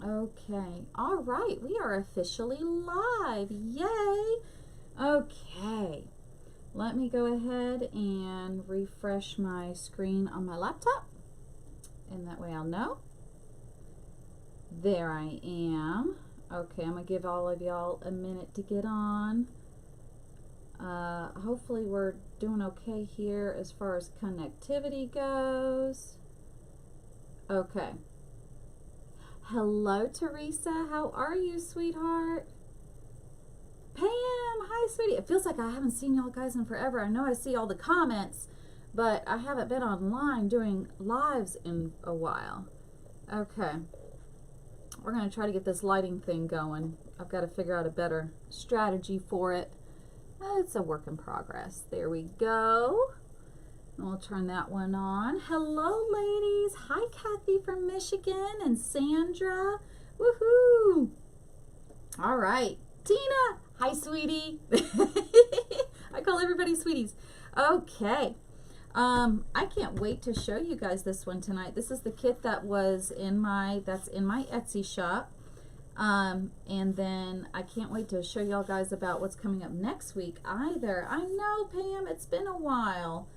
Okay, all right, we are officially live. Yay! Okay, let me go ahead and refresh my screen on my laptop, and that way I'll know. There I am. Okay, I'm gonna give all of y'all a minute to get on. Hopefully we're doing okay here as far as connectivity goes. Okay. Hello, Teresa. How are you, sweetheart? Pam, hi, sweetie. It feels like I haven't seen y'all guys in forever. I know I see all the comments, but I haven't been online doing lives in a while. Okay. We're going to try to get this lighting thing going. I've got to figure out a better strategy for it. It's a work in progress. There we go. And we'll turn that one on. Hello, ladies. Hi, Kathy from Michigan and Sandra. Woohoo! All right. Tina. Hi, sweetie. I call everybody sweeties. Okay. I can't wait to show you guys this one tonight. This is the kit that was in my Etsy shop. And then I can't wait to show y'all guys about what's coming up next week either. I know, Pam, it's been a while.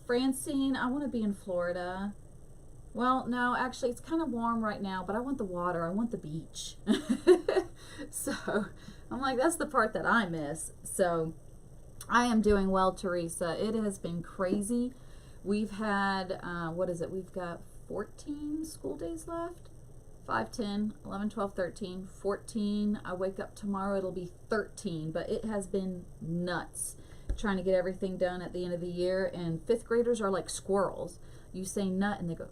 Francine, I want to be in Florida. Well, no, actually, it's kind of warm right now, but I want the water. I want the beach. So, I'm like, that's the part that I miss. So, I am doing well, Teresa. It has been crazy. We've had, what is it? We've got 14 school days left. 5, 10, 11, 12, 13, 14. I wake up tomorrow, it'll be 13, but it has been nuts trying to get everything done at the end of the year. And 5th graders are like squirrels. You say nut and they go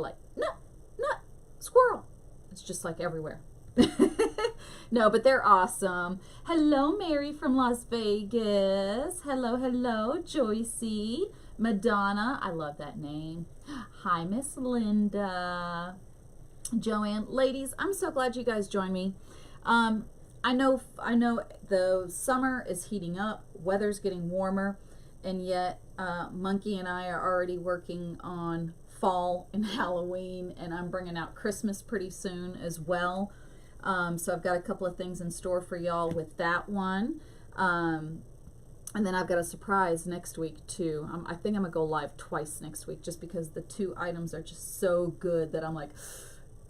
like nut, nut, squirrel. It's just like everywhere. No, but they're awesome. Hello, Mary from Las Vegas. Hello, hello, Joycey. Madonna, I love that name. Hi, Miss Linda. Joanne, ladies, I'm so glad you guys joined me. I know the summer is heating up, weather's getting warmer, and yet Monkey and I are already working on fall and Halloween, and I'm bringing out Christmas pretty soon as well. So I've got a couple of things in store for y'all with that one. And then I've got a surprise next week too. I think I'm gonna go live twice next week just because the 2 items are just so good that I'm like,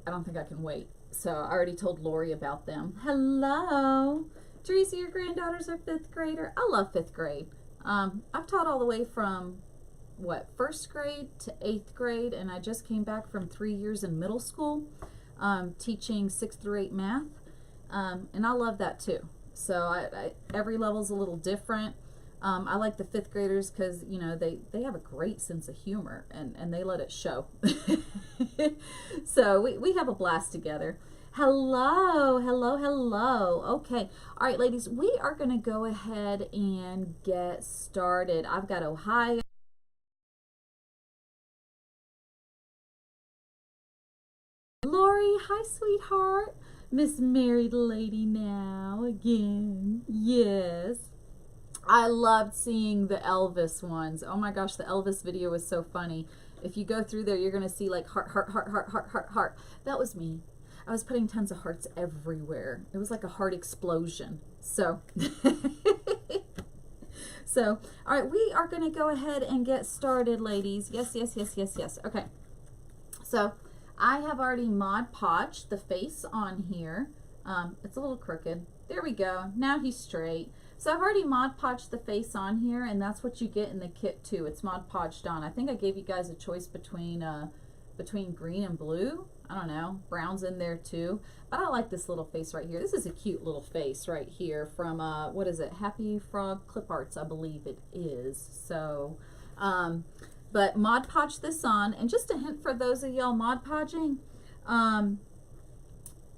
I don't think I can wait. So I already told Lori about them. Hello. Teresa, your granddaughter's a 5th grader. I love 5th grade. I've taught all the way from, what, 1st grade to 8th grade, and I just came back from 3 years in middle school teaching 6 through 8 math, and I love that too. So every level's a little different. I like the 5th graders because, you know, they have a great sense of humor and they let it show. So we have a blast together. Hello, hello, hello. Okay. All right, ladies, we are going to go ahead and get started. I've got Ohio. Lori, hi, sweetheart. Miss Married Lady now again. Yes. I loved seeing the Elvis ones. Oh my gosh, the Elvis video was so funny. If you go through there, you're going to see like heart, heart, heart, heart, heart, heart, heart. That was me. I was putting tons of hearts everywhere. It was like a heart explosion. So, so, all right, we are going to go ahead and get started, ladies. Yes, yes, yes, yes, yes. Okay. So, I have already Mod Podged the face on here. It's a little crooked. There we go. Now he's straight. So I've already Mod Podged the face on here, and that's what you get in the kit too. It's Mod Podged on. I think I gave you guys a choice between green and blue. I don't know. Brown's in there too. But I like this little face right here. This is a cute little face right here from, what is it? Happy Frog Clip Arts, I believe it is. So, but Mod Podged this on. And just a hint for those of y'all Mod Podging.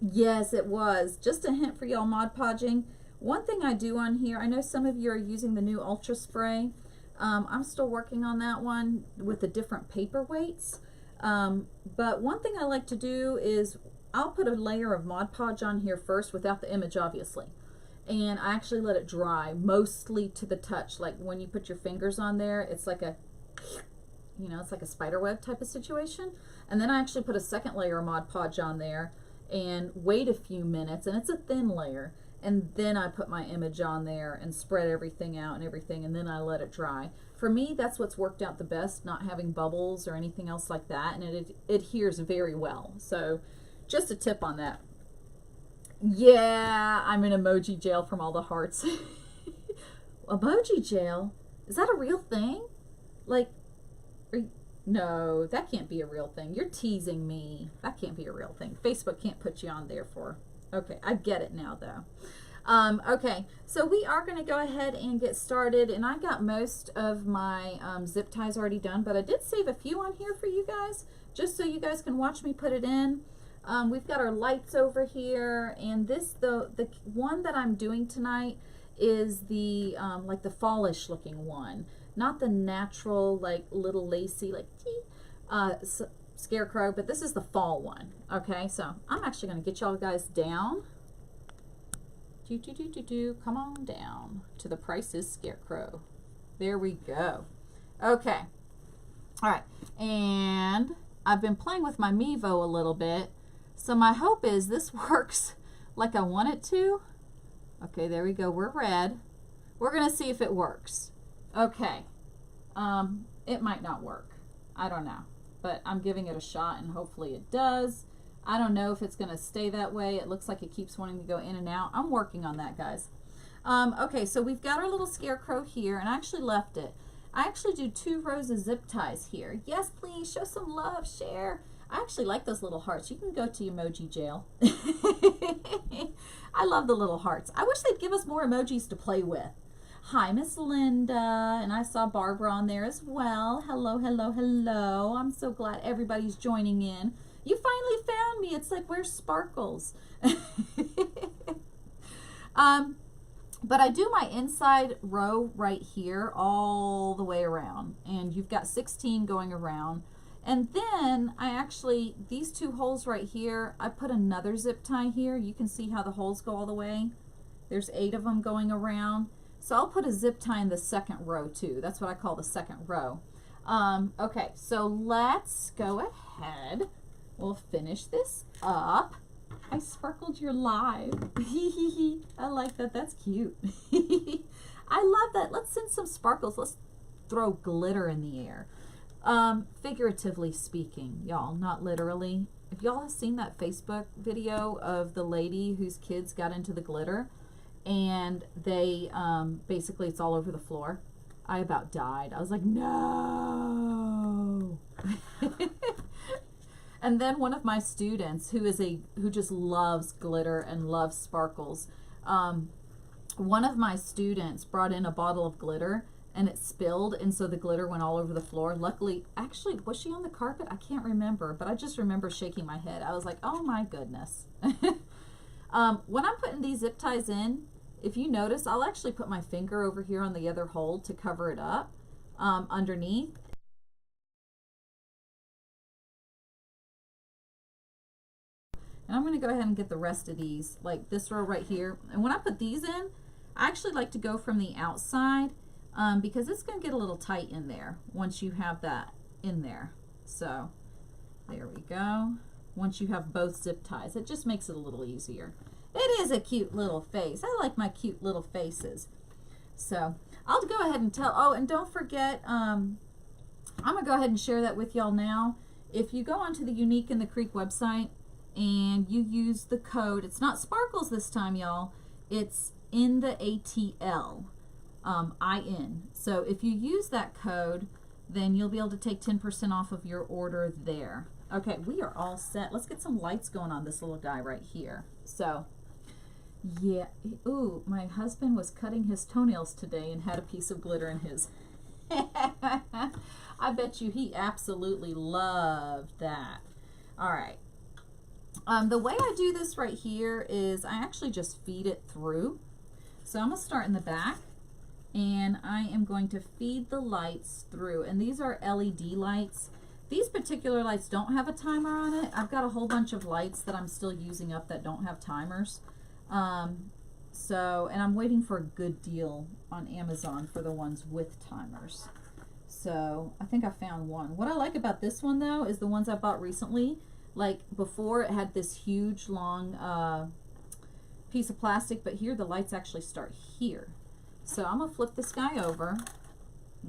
Yes, it was. Just a hint for y'all Mod Podging. One thing I do on here, I know some of you are using the new Ultra Spray. I'm still working on that one with the different paper weights. But one thing I like to do is I'll put a layer of Mod Podge on here first without the image, obviously. And I actually let it dry mostly to the touch. Like when you put your fingers on there, it's like a, you know, it's like a spider web type of situation. And then I actually put a second layer of Mod Podge on there and wait a few minutes, and it's a thin layer. And then I put my image on there and spread everything out and everything, and then I let it dry. For me, that's what's worked out the best, not having bubbles or anything else like that, and it adheres very well. So just a tip on that. Yeah, I'm in emoji jail from all the hearts. Emoji jail? Is that a real thing? Like, no, that can't be a real thing. You're teasing me. That can't be a real thing. Facebook can't put you on there for. Okay, I get it now, though. Okay, so we are going to go ahead and get started, and I got most of my zip ties already done, but I did save a few on here for you guys, just so you guys can watch me put it in. We've got our lights over here, and this, the one that I'm doing tonight is the like the fallish looking one, not the natural like little lacy like scarecrow, but this is the fall one. Okay, so I'm actually going to get y'all guys down. Come on down to the Price is Scarecrow. There we go. Okay, all right, and I've been playing with my Mevo a little bit, so my hope is this works like I want it to. Okay, there we go. We're red. We're going to see if it works. Okay. It might not work. I don't know. But I'm giving it a shot, and hopefully it does. I don't know if it's going to stay that way. It looks like it keeps wanting to go in and out. I'm working on that, guys. Okay, so we've got our little scarecrow here, and I actually left it. I actually do 2 rows of zip ties here. Yes, please. Show some love. Share. I actually like those little hearts. You can go to emoji jail. I love the little hearts. I wish they'd give us more emojis to play with. Hi, Miss Linda. And I saw Barbara on there as well. Hello, hello, hello. I'm so glad everybody's joining in. You finally found me. It's like, where's Sparkles? But I do my inside row right here all the way around. And you've got 16 going around. And then I actually, these 2 holes right here, I put another zip tie here. You can see how the holes go all the way. There's 8 of them going around. So I'll put a zip tie in the second row too. That's what I call the second row. Okay, so let's go ahead. We'll finish this up. I sparkled your live. I like that. That's cute. I love that. Let's send some sparkles. Let's throw glitter in the air. Figuratively speaking, y'all, not literally. If y'all have seen that Facebook video of the lady whose kids got into the glitter and they basically it's all over the floor, I about died. I was like, no. And then one of my students who just loves glitter and loves sparkles, one of my students brought in a bottle of glitter and it spilled, and so the glitter went all over the floor. Luckily, actually, was she on the carpet? I can't remember, but I just remember shaking my head. I was like, oh my goodness. When I'm putting these zip ties in, if you notice, I'll actually put my finger over here on the other hole to cover it up underneath. And I'm going to go ahead and get the rest of these, like this row right here. And when I put these in, I actually like to go from the outside because it's going to get a little tight in there once you have that in there. So there we go. Once you have both zip ties, it just makes it a little easier. It is a cute little face. I like my cute little faces. So I'll go ahead and tell, oh, and don't forget, I'm going to go ahead and share that with y'all now. If you go onto the Unique in the Creek website and you use the code, it's not Sparkles this time, y'all. It's in the ATL, IN. So if you use that code, then you'll be able to take 10% off of your order there. Okay, we are all set. Let's get some lights going on this little guy right here. So, yeah. Ooh, my husband was cutting his toenails today and had a piece of glitter in his. I bet you he absolutely loved that. All right. The way I do this right here is I actually just feed it through. So I'm going to start in the back, and I am going to feed the lights through. And these are LED lights. These particular lights don't have a timer on it. I've got a whole bunch of lights that I'm still using up that don't have timers. And I'm waiting for a good deal on Amazon for the ones with timers. So I think I found one. What I like about this one though is the ones I bought recently. Like before it had this huge long piece of plastic, but here the lights actually start here. So I'm gonna flip this guy over.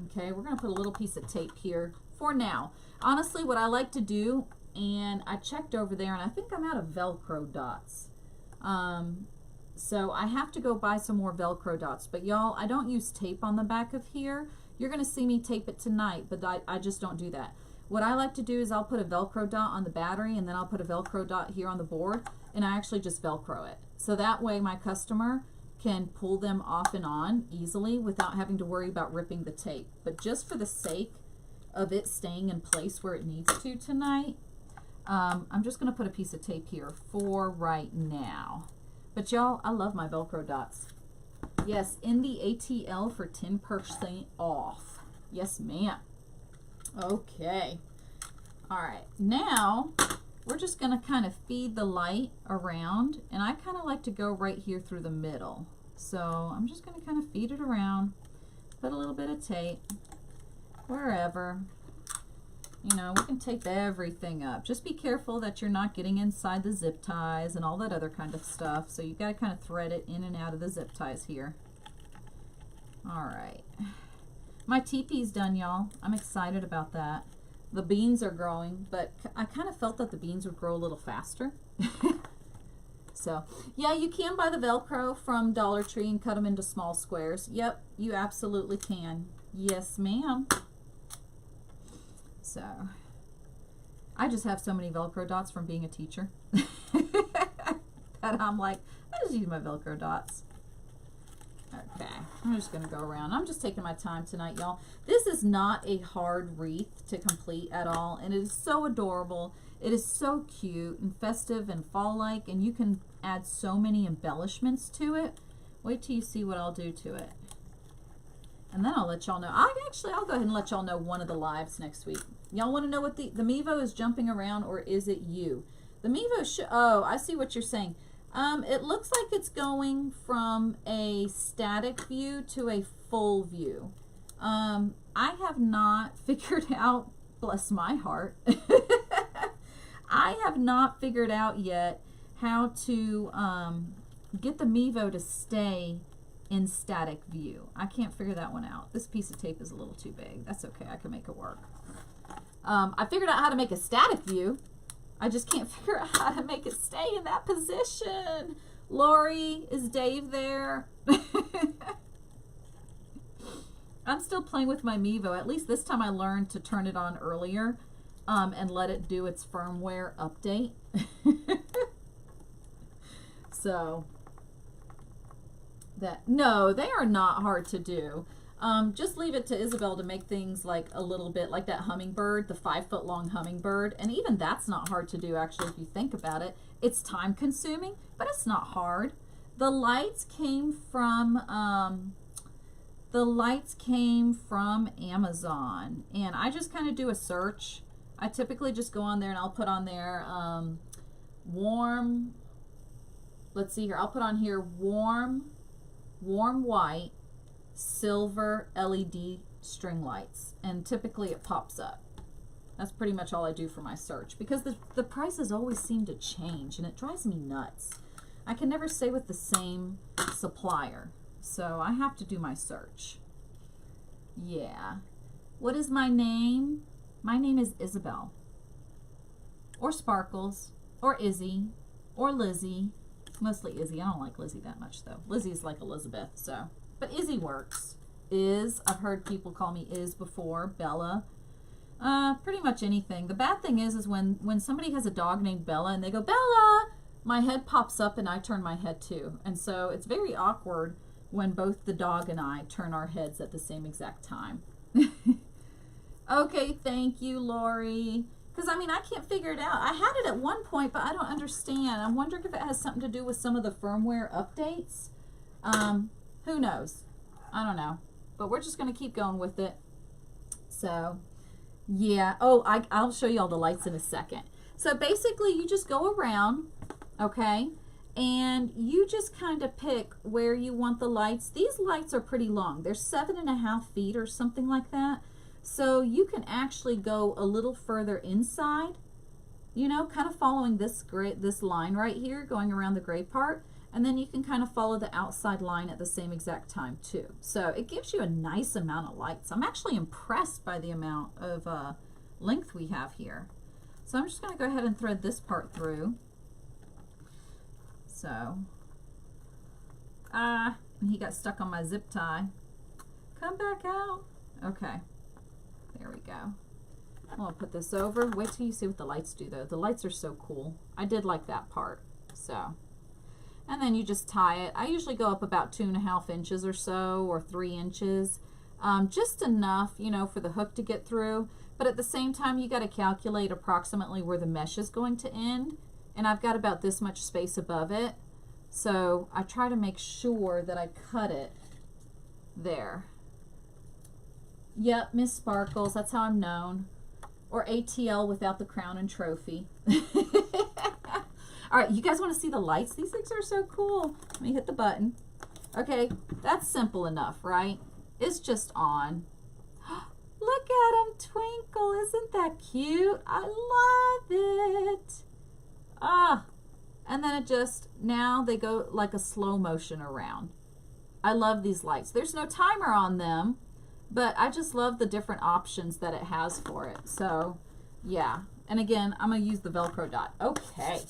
Okay, we're gonna put a little piece of tape here for now. Honestly, what I like to do, and I checked over there and I think I'm out of Velcro dots. So I have to go buy some more Velcro dots, but y'all, I don't use tape on the back of here. You're gonna see me tape it tonight, but I just don't do that. What I like to do is I'll put a Velcro dot on the battery and then I'll put a Velcro dot here on the board, and I actually just Velcro it. So that way my customer can pull them off and on easily without having to worry about ripping the tape. But just for the sake of it staying in place where it needs to tonight, I'm just gonna put a piece of tape here for right now. But y'all, I love my Velcro dots. Yes, in the ATL for 10% off. Yes, ma'am. Okay. All right, now we're just gonna kind of feed the light around, and I kind of like to go right here through the middle. So I'm just gonna kind of feed it around, put a little bit of tape wherever. You know, we can tape everything up. Just be careful that you're not getting inside the zip ties and all that other kind of stuff. So you gotta kind of thread it in and out of the zip ties here. All right. My teepee's done, y'all. I'm excited about that. The beans are growing, but I kind of felt that the beans would grow a little faster. So, yeah, you can buy the Velcro from Dollar Tree and cut them into small squares. Yep, you absolutely can. Yes, ma'am. So, I just have so many Velcro dots from being a teacher that I'm like, I just use my Velcro dots. Okay, I'm just going to go around. I'm just taking my time tonight, y'all. This is not a hard wreath to complete at all, and it is so adorable. It is so cute and festive and fall-like, and you can add so many embellishments to it. Wait till you see what I'll do to it. And then I'll let y'all know. I'll go ahead and let y'all know one of the lives next week. Y'all want to know what the Mevo is jumping around, or is it you? The Mevo, oh, I see what you're saying. It looks like it's going from a static view to a full view. I have not figured out, bless my heart, I have not figured out yet how to get the Mevo to stay in static view. I can't figure that one out. This piece of tape is a little too big. That's okay, I can make it work. I figured out how to make a static view. I just can't figure out how to make it stay in that position. Lori, is Dave there? I'm still playing with my Mevo. At least this time I learned to turn it on earlier and let it do its firmware update. So, no, they are not hard to do. Just leave it to Isabel to make things like a little bit like that hummingbird, the 5-foot long hummingbird. And even that's not hard to do, actually, if you think about it. It's time consuming, but it's not hard. The lights came from Amazon, and I just kind of do a search. I typically just go on there and I'll put on there warm, let's see here, I'll put on here warm white silver LED string lights, and typically it pops up. That's pretty much all I do for my search, because the prices always seem to change and it drives me nuts. I can never stay with the same supplier, so I have to do my search. Yeah. What is my name? My name is Isabel, or Sparkles, or Izzy, or Lizzie. Mostly Izzy. I don't like Lizzie that much though. Lizzie's like Elizabeth, so. But Izzy works. I've heard people call me Iz before. Bella. Pretty much anything. The bad thing is when somebody has a dog named Bella and they go, Bella, my head pops up and I turn my head too. And so it's very awkward when both the dog and I turn our heads at the same exact time. Okay, thank you, Lori. Because, I mean, I can't figure it out. I had it at one point, but I don't understand. I'm wondering if it has something to do with some of the firmware updates. Who knows? I don't know. But we're just going to keep going with it. So, yeah. Oh, I'll show you all the lights in a second. So, basically, you just go around, okay? And you just kind of pick where you want the lights. These lights are pretty long. They're 7.5 feet or something like that. So you can actually go a little further inside, you know, kind of following this line right here, going around the gray part, and then you can kind of follow the outside line at the same exact time too. So it gives you a nice amount of lights. I'm actually impressed by the amount of length we have here. So I'm just going to go ahead and thread this part through. So, and he got stuck on my zip tie. Come back out. Okay, there we go. I'll put this over. Wait till you see what the lights do though. The lights are so cool. I did like that part. So, and then you just tie it. I usually go up about 2.5 inches or so, or 3 inches. Just enough, you know, for the hook to get through. But at the same time, you got to calculate approximately where the mesh is going to end. And I've got about this much space above it. So I try to make sure that I cut it there. Yep, Miss Sparkles, that's how I'm known. Or ATL without the crown and trophy. All right, you guys want to see the lights? These things are so cool. Let me hit the button. Okay, that's simple enough, right? It's just on. Look at them twinkle. Isn't that cute? I love it. Ah, and then it just, now they go like a slow motion around. I love these lights. There's no timer on them, but I just love the different options that it has for it. So, yeah. And again, I'm going to use the Velcro dot. Okay.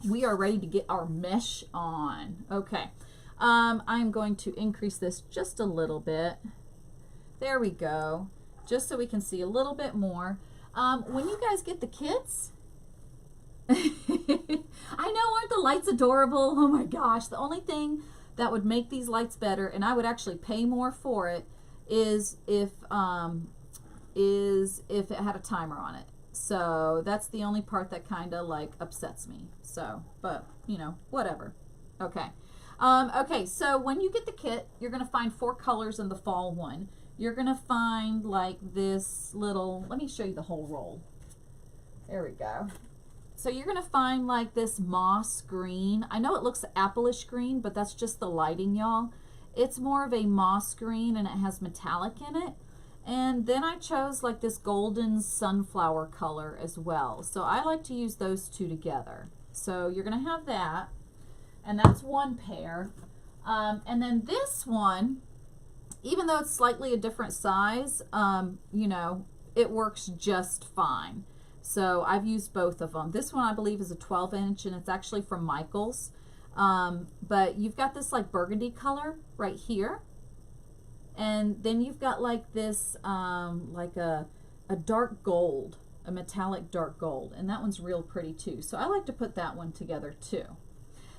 We are ready to get our mesh on. Okay. I'm going to increase this just a little bit. There we go. Just so we can see a little bit more. When you guys get the kits, I know, aren't the lights adorable? Oh my gosh. The only thing that would make these lights better, and I would actually pay more for it, is if it had a timer on it. So that's the only part that kind of like upsets me. So, but you know, whatever. Okay. Okay, so when you get the kit, you're going to find 4 colors in the fall one. You're going to find like this little, let me show you the whole roll. There we go. So you're going to find like this moss green. I know it looks appleish green, but that's just the lighting, y'all. It's more of a moss green and it has metallic in it. And then I chose like this golden sunflower color as well. So I like to use those two together. So you're going to have that. And that's one pair. And then this one, even though it's slightly a different size, you know, it works just fine. So I've used both of them. This one I believe is a 12-inch and it's actually from Michael's. But you've got this like burgundy color right here. And then you've got like this, like a dark gold, a metallic dark gold. And that one's real pretty too. So I like to put that one together too.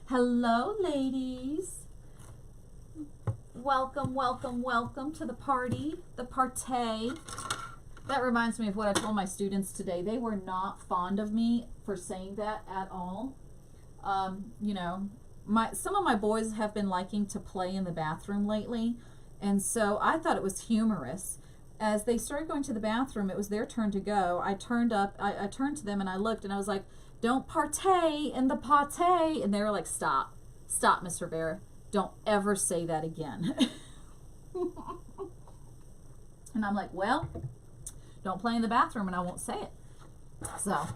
Hello, ladies. Welcome, welcome, welcome to the party, the partay. That reminds me of what I told my students today. They were not fond of me for saying that at all. You know, some of my boys have been liking to play in the bathroom lately, and so I thought it was humorous. As they started going to the bathroom, it was their turn to go. I turned to them and I looked and I was like, "Don't partay in the pate," and they were like, "Stop, stop, Miss Rivera. Don't ever say that again." And I'm like, well, don't play in the bathroom and I won't say it. So,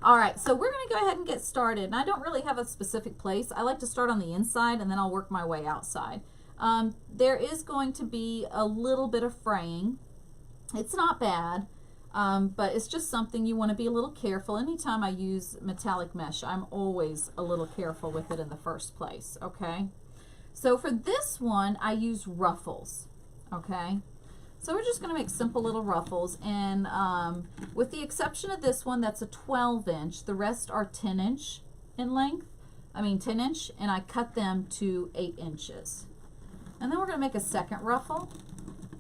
all right, so we're going to go ahead and get started. And I don't really have a specific place. I like to start on the inside and then I'll work my way outside. There is going to be a little bit of fraying. It's not bad, but it's just something you want to be a little careful. Anytime I use metallic mesh, I'm always a little careful with it in the first place, okay? So for this one, I use ruffles, okay? So we're just going to make simple little ruffles, and with the exception of this one, that's a 12-inch. The rest are 10-inch in length. 10-inch, and I cut them to 8 inches. And then we're going to make a second ruffle,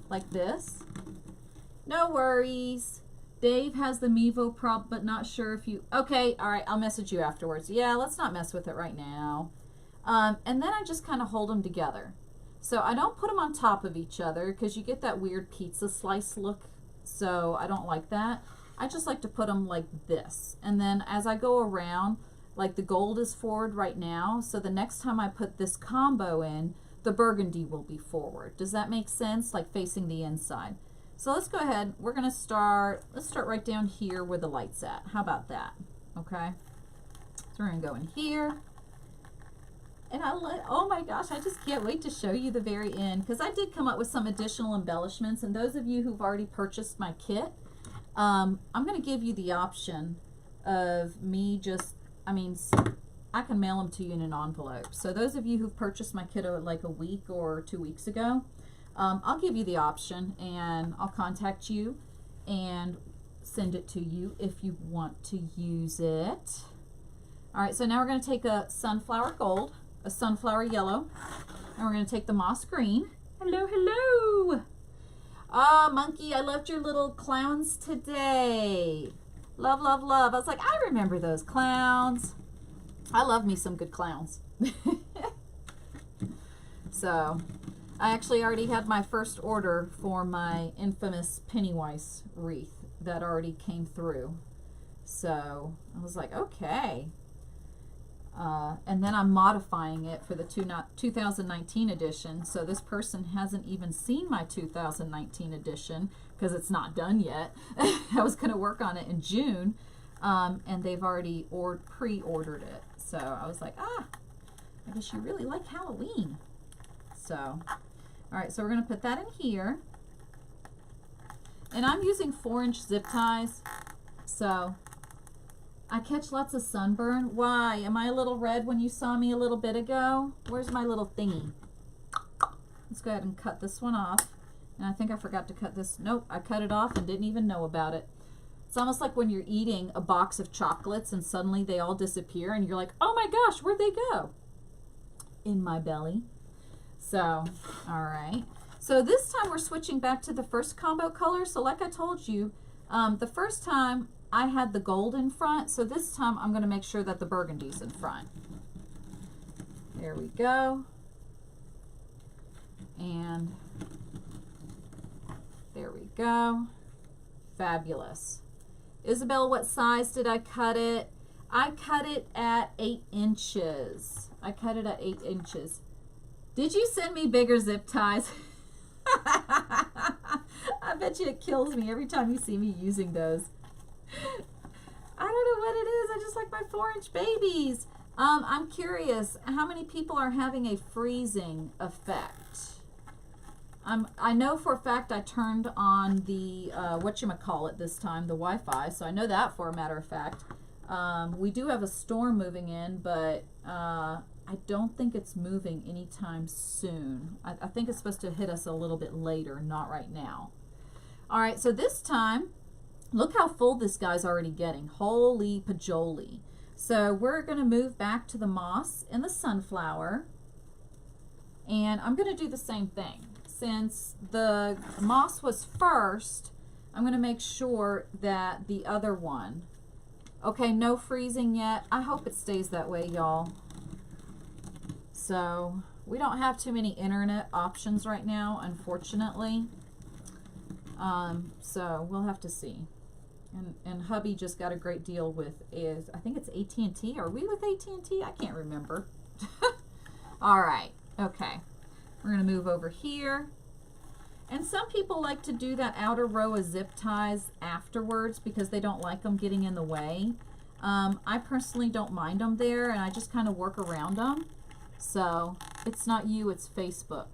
like this. No worries. Dave has the Mevo prop, but not sure if you... Okay, all right, I'll message you afterwards. Yeah, let's not mess with it right now. And then I just kind of hold them together. So I don't put them on top of each other because you get that weird pizza slice look. So I don't like that. I just like to put them like this. And then as I go around, like the gold is forward right now. So the next time I put this combo in, the burgundy will be forward. Does that make sense? Like facing the inside. So let's go ahead. We're going to start, let's start right down here where the light's at. How about that? Okay. So we're going to go in here. And oh my gosh, I just can't wait to show you the very end, because I did come up with some additional embellishments. And those of you who've already purchased my kit, I'm going to give you the option of me just, I can mail them to you in an envelope. So those of you who've purchased my kit like a week or 2 weeks ago, I'll give you the option, and I'll contact you and send it to you if you want to use it. All right, so now we're going to take a sunflower gold, a sunflower yellow, and we're going to take the moss green. Hello, hello. Oh, Monkey, I loved your little clowns today. Love, love, love. I was like, I remember those clowns. I love me some good clowns. So, I actually already had my first order for my infamous Pennywise wreath that already came through. So, I was like, okay. And then I'm modifying it for the 2019 edition. So this person hasn't even seen my 2019 edition because it's not done yet. I was going to work on it in June, and they've already pre-ordered it. So I was like, I guess you really like Halloween. So, all right, so we're going to put that in here. And I'm using 4-inch zip ties. So I catch lots of sunburn. Why? Am I a little red when you saw me a little bit ago? Where's my little thingy? Let's go ahead and cut this one off. And I think I forgot to cut this. Nope, I cut it off and didn't even know about it. It's almost like when you're eating a box of chocolates and suddenly they all disappear and you're like, oh my gosh, where'd they go? In my belly. So, all right. So this time we're switching back to the first combo color. So like I told you, the first time I had the gold in front, so this time I'm going to make sure that the burgundy's in front. There we go. And there we go. Fabulous. Isabel, what size did I cut it? I cut it at 8 inches. I cut it at 8 inches. Did you send me bigger zip ties? I bet you it kills me every time you see me using those. I don't know what it is. I just like my 4-inch babies. I'm curious, how many people are having a freezing effect? I know for a fact I turned on the, whatchamacallit this time, the Wi-Fi, so I know that for a matter of fact. We do have a storm moving in, but I don't think it's moving anytime soon. I think it's supposed to hit us a little bit later, not right now. All right, so this time, look how full this guy's already getting. Holy pajoli. So we're going to move back to the moss and the sunflower. And I'm going to do the same thing. Since the moss was first, I'm going to make sure that the other one. Okay, no freezing yet. I hope it stays that way, y'all. So we don't have too many internet options right now, unfortunately. So we'll have to see. And hubby just got a great deal with, I think it's AT&T. Are we with AT&T? I can't remember. All right. Okay. We're going to move over here. And some people like to do that outer row of zip ties afterwards because they don't like them getting in the way. I personally don't mind them there, and I just kind of work around them. So it's not you, it's Facebook.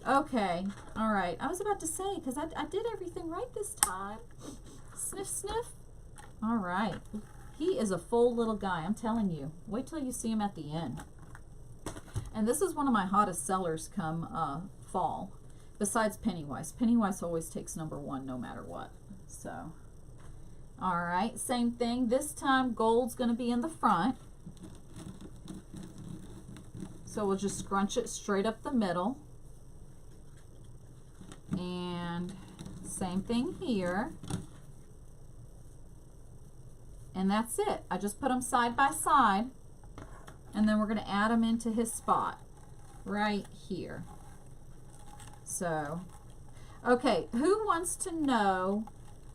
Okay. All right. I was about to say, because I did everything right this time. Sniff, sniff. All right. He is a full little guy, I'm telling you. Wait till you see him at the end. And this is one of my hottest sellers come fall, besides Pennywise. Pennywise always takes #1 no matter what. So, all right, same thing. This time gold's going to be in the front. So we'll just scrunch it straight up the middle. And same thing here. And that's it. I just put them side by side. And then we're going to add them into his spot right here. So, okay, who wants to know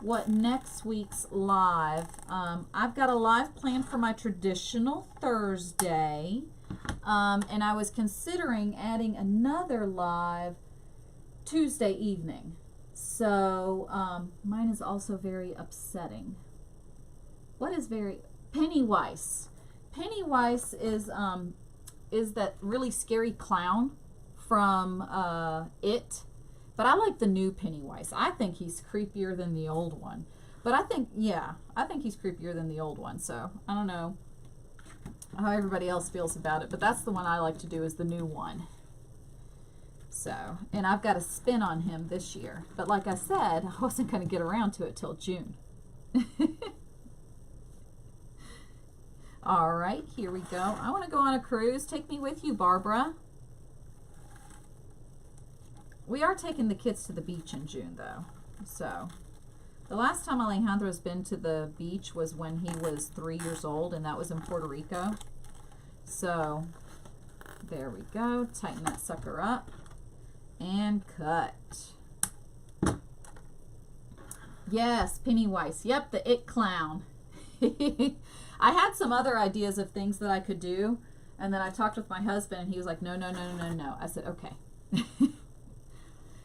what next week's live? I've got a live planned for my traditional Thursday. And I was considering adding another live Tuesday evening. So mine is also very upsetting. What is very Pennywise? Pennywise is that really scary clown from It, but I like the new Pennywise. I think he's creepier than the old one. But I think he's creepier than the old one. So I don't know how everybody else feels about it, but that's the one I like to do, is the new one. So, and I've got a spin on him this year. But like I said, I wasn't going to get around to it till June. All right, here we go. I want to go on a cruise. Take me with you, Barbara. We are taking the kids to the beach in June, though. So, the last time Alejandro's been to the beach was when he was 3 years old, and that was in Puerto Rico. So, there we go. Tighten that sucker up. And cut. Yes, Pennywise. Yep, the It clown. I had some other ideas of things that I could do, and then I talked with my husband, and he was like, no, no, no, no, no, no. I said, okay.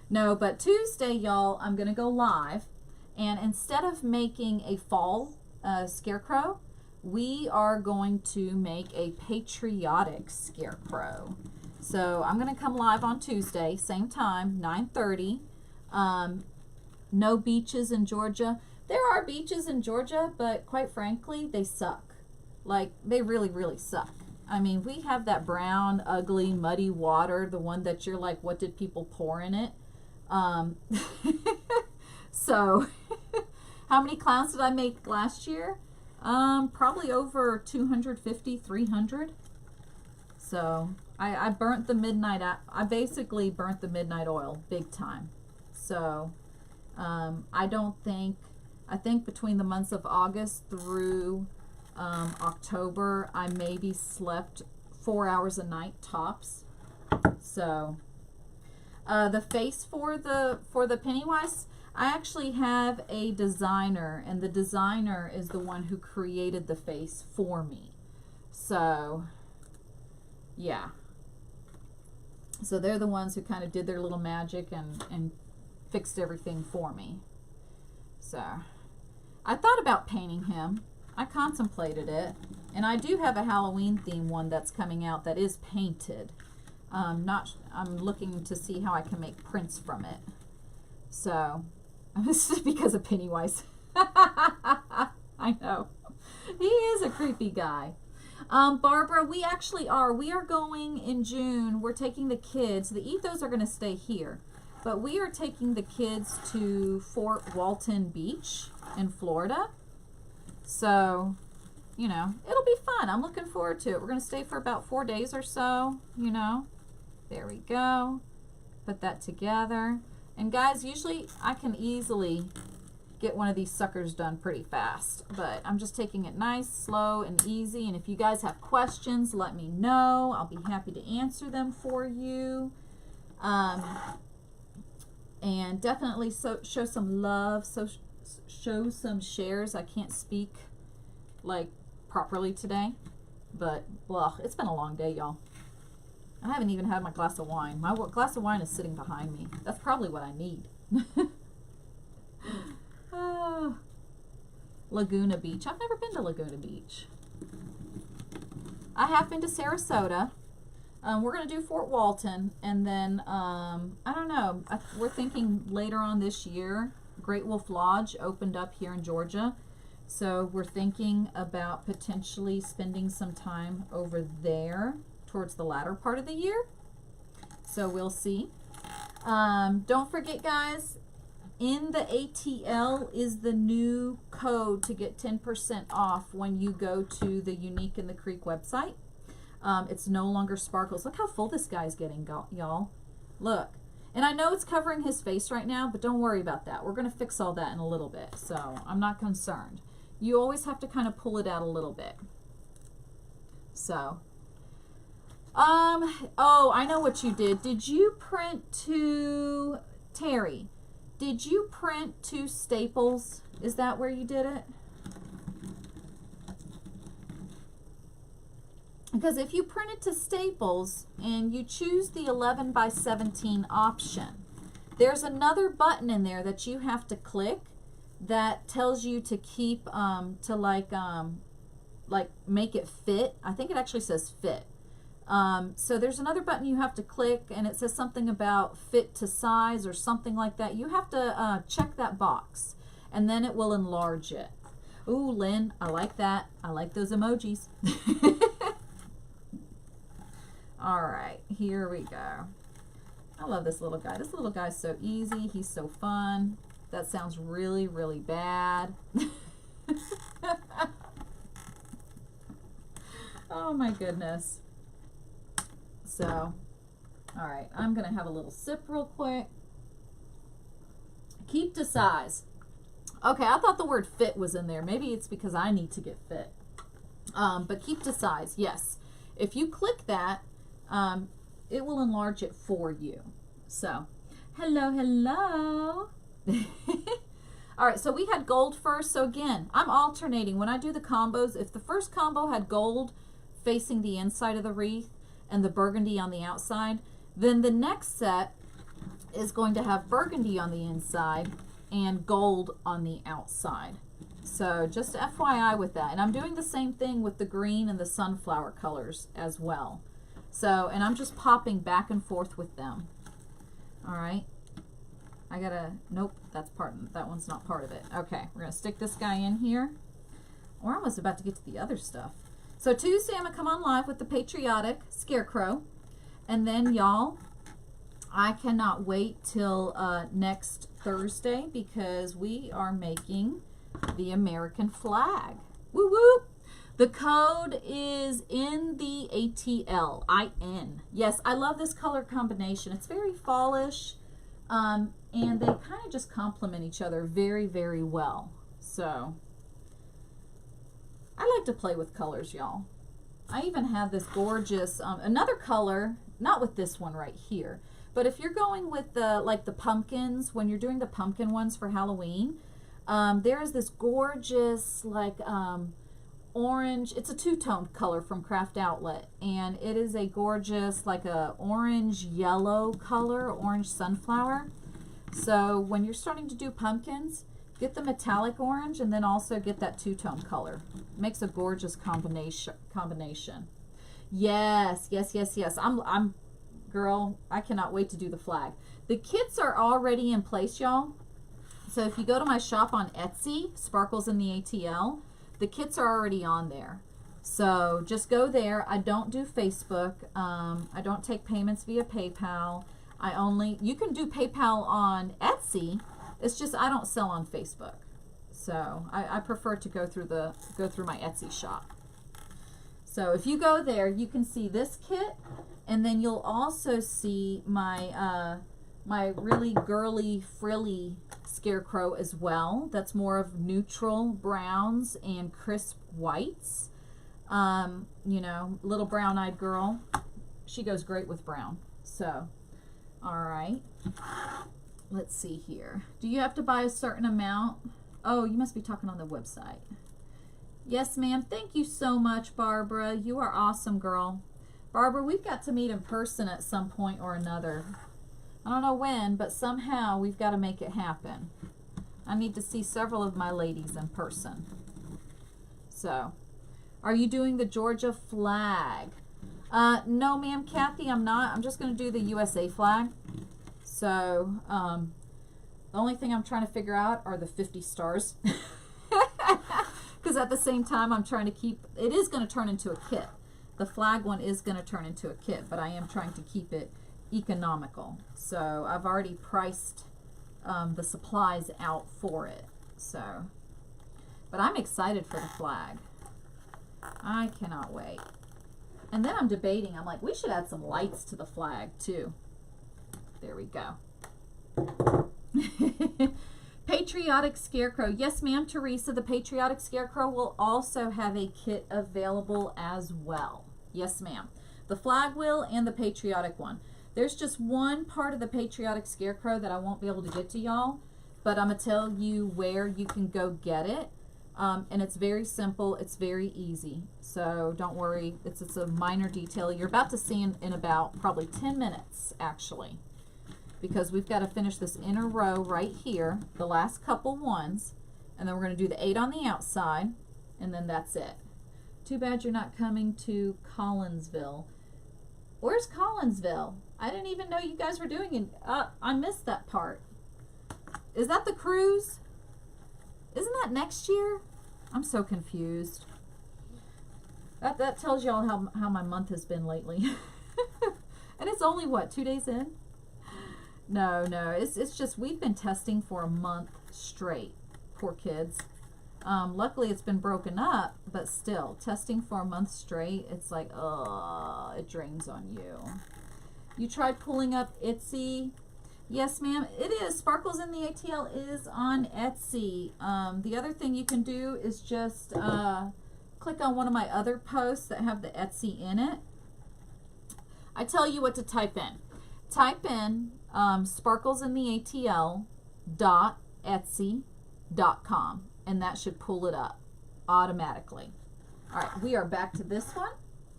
No, but Tuesday, y'all, I'm going to go live, and instead of making a fall scarecrow, we are going to make a patriotic scarecrow. So I'm going to come live on Tuesday, same time, 9:30. No beaches in Georgia. There are beaches in Georgia, but quite frankly, they suck. Like, they really, really suck. I mean, we have that brown, ugly, muddy water, the one that you're like, what did people pour in it? So, how many clowns did I make last year? Probably over 250, 300. So, I burnt the midnight, I basically burnt the midnight oil big time. So, I think between the months of August through October, I maybe slept 4 hours a night tops. So, the face for the Pennywise, I actually have a designer, and the designer is the one who created the face for me. So, yeah. So they're the ones who kind of did their little magic and fixed everything for me. So, I thought about painting him. I contemplated it. And I do have a Halloween theme one that's coming out that is painted. I'm looking to see how I can make prints from it. So, this is because of Pennywise. I know. He is a creepy guy. Barbara, we actually are. We are going in June. We're taking the kids. The Ethos are going to stay here. But we are taking the kids to Fort Walton Beach in Florida. So, you know, it'll be fun. I'm looking forward to it. We're going to stay for about 4 days or so, you know. There we go. Put that together. And guys, usually I can easily get one of these suckers done pretty fast. But I'm just taking it nice, slow, and easy. And if you guys have questions, let me know. I'll be happy to answer them for you. And definitely show some love. Show some shares. I can't speak like properly today. But, well, it's been a long day, y'all. I haven't even had my glass of wine. My glass of wine is sitting behind me. That's probably what I need. Laguna Beach. I've never been to Laguna Beach. I have been to Sarasota. We're going to do Fort Walton. And then, I don't know. We're thinking later on this year, Great Wolf Lodge opened up here in Georgia. So we're thinking about potentially spending some time over there towards the latter part of the year. So we'll see. Don't forget, guys, in the ATL is the new code to get 10% off when you go to the Unique in the Creek website. It's no longer sparkles. Look how full this guy's getting, y'all. Look. And I know it's covering his face right now, but don't worry about that. We're going to fix all that in a little bit, so I'm not concerned. You always have to kind of pull it out a little bit. So, oh, I know what you did. Did you print to, Terry, did you print to Staples? Is that where you did it? Because if you print it to Staples and you choose the 11 by 17 option, There's another button in there that you have to click that tells you to keep, to like make it fit. I think it actually says fit. So there's another button you have to click, and it says something about fit to size or something like that. You have to check that box, and then it will enlarge it. Ooh, Lynn, I like that. I like those emojis. All right, here we go. I love this little guy. This little guy's so easy. He's so fun. That sounds really, really bad. Oh my goodness. So, all right, I'm going to have a little sip real quick. Keep to size. Okay, I thought the word fit was in there. Maybe it's because I need to get fit. But keep to size, yes. If you click that, it will enlarge it for you. So, hello, hello. All right, so we had gold first. So again, I'm alternating. When I do the combos, if the first combo had gold facing the inside of the wreath and the burgundy on the outside, then the next set is going to have burgundy on the inside and gold on the outside. So just FYI with that. And I'm doing the same thing with the green and the sunflower colors as well. So, and I'm just popping back and forth with them. All right. I gotta, nope, that one's not part of it. Okay, we're gonna stick this guy in here. We're almost about to get to the other stuff. So Tuesday I'm gonna come on live with the patriotic Scarecrow. And then y'all, I cannot wait till next Thursday because we are making the American flag. Woo woo! The code is in the ATL, IN. Yes, I love this color combination. It's very fallish, and they kind of just complement each other very, very well. So, I like to play with colors, y'all. I even have this gorgeous, another color, not with this one right here, but if you're going with the, like the pumpkins, when you're doing the pumpkin ones for Halloween, there is this gorgeous, like, orange, it's a two-toned color from Craft Outlet, and it is a gorgeous, like a orange yellow color, orange sunflower. So when you're starting to do pumpkins, get the metallic orange and then also get that two-tone color. It makes a gorgeous combination. Yes, yes, yes, yes. I'm girl, I cannot wait to do the flag. The kits are already in place, y'all. So if you go to my shop on Etsy, Sparkles in the ATL, the kits are already on there. So just go there. I don't do Facebook. I don't take payments via PayPal. You can do PayPal on Etsy. It's just I don't sell on Facebook. So I prefer to go through my Etsy shop. So if you go there, you can see this kit, and then you'll also see my my really girly frilly Scarecrow as well. That's more of neutral browns and crisp whites. You know, little brown-eyed girl. She goes great with brown. So, all right. Let's see here. Do you have to buy a certain amount? Oh, you must be talking on the website. Yes, ma'am. Thank you so much, Barbara. You are awesome, girl. Barbara, we've got to meet in person at some point or another. I don't know when, but somehow we've got to make it happen. I need to see several of my ladies in person. So, are you doing the Georgia flag? No, ma'am, Kathy, I'm not. I'm just going to do the USA flag. So, the only thing I'm trying to figure out are the 50 stars. Because at the same time, I'm trying to keep, it is going to turn into a kit. The flag one is going to turn into a kit, but I am trying to keep it economical. So I've already priced the supplies out for it. So, but I'm excited for the flag. I cannot wait. And then I'm debating, I'm like, we should add some lights to the flag too. There we go. Patriotic Scarecrow. Yes, ma'am, Teresa. The Patriotic Scarecrow will also have a kit available as well. Yes, ma'am. The flag will and the patriotic one. There's just one part of the Patriotic Scarecrow that I won't be able to get to y'all, but I'm going to tell you where you can go get it. And it's very simple. It's very easy. So don't worry. It's a minor detail. You're about to see in about probably 10 minutes, actually. because we've got to finish this inner row right here, the last couple ones, and then we're going to do the 8 on the outside, and then that's it. Too bad you're not coming to Collinsville. Where's Collinsville? I didn't even know you guys were doing it. I missed that part. Is that the cruise? Isn't that next year? I'm so confused. That tells y'all how my month has been lately. And it's only, what, 2 days in? No, it's just we've been testing for a month straight. Poor kids. Luckily it's been broken up, but still, testing for a month straight, it's like, it drains on you. You tried pulling up Etsy? Yes, ma'am, it is. Sparkles in the ATL is on Etsy. The other thing you can do is just click on one of my other posts that have the Etsy in it. I tell you what to type in. Type in sparklesintheatl.etsy.com, and that should pull it up automatically. All right, we are back to this one.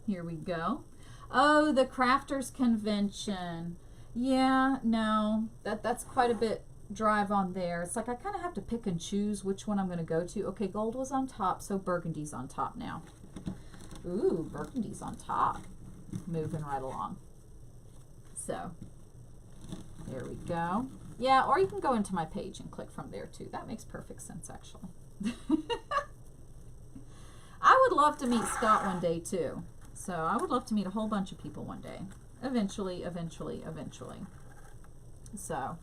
Here we go. Oh, the Crafters Convention. Yeah, no, that's quite a bit drive on there. It's like I kind of have to pick and choose which one I'm going to go to. Okay, gold was on top, so burgundy's on top now. Ooh, burgundy's on top. Moving right along. So, there we go. Yeah, or you can go into my page and click from there too. That makes perfect sense, actually. I would love to meet Scott one day too. So I would love to meet a whole bunch of people one day. Eventually. So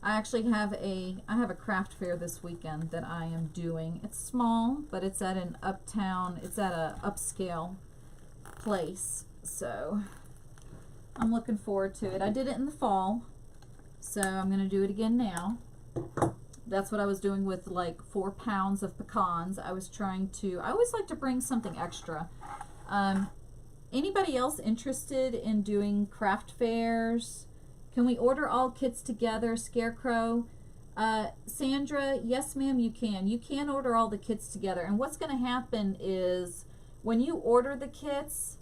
I actually have a craft fair this weekend that I am doing. It's small, but it's at an upscale place. So I'm looking forward to it. I did it in the fall, so I'm going to do it again now. That's what I was doing with like 4 pounds of pecans. I always like to bring something extra. Anybody else interested in doing craft fairs? Can we order all kits together? Scarecrow? Sandra, yes ma'am, you can. You can order all the kits together. And what's going to happen is when you order the kits,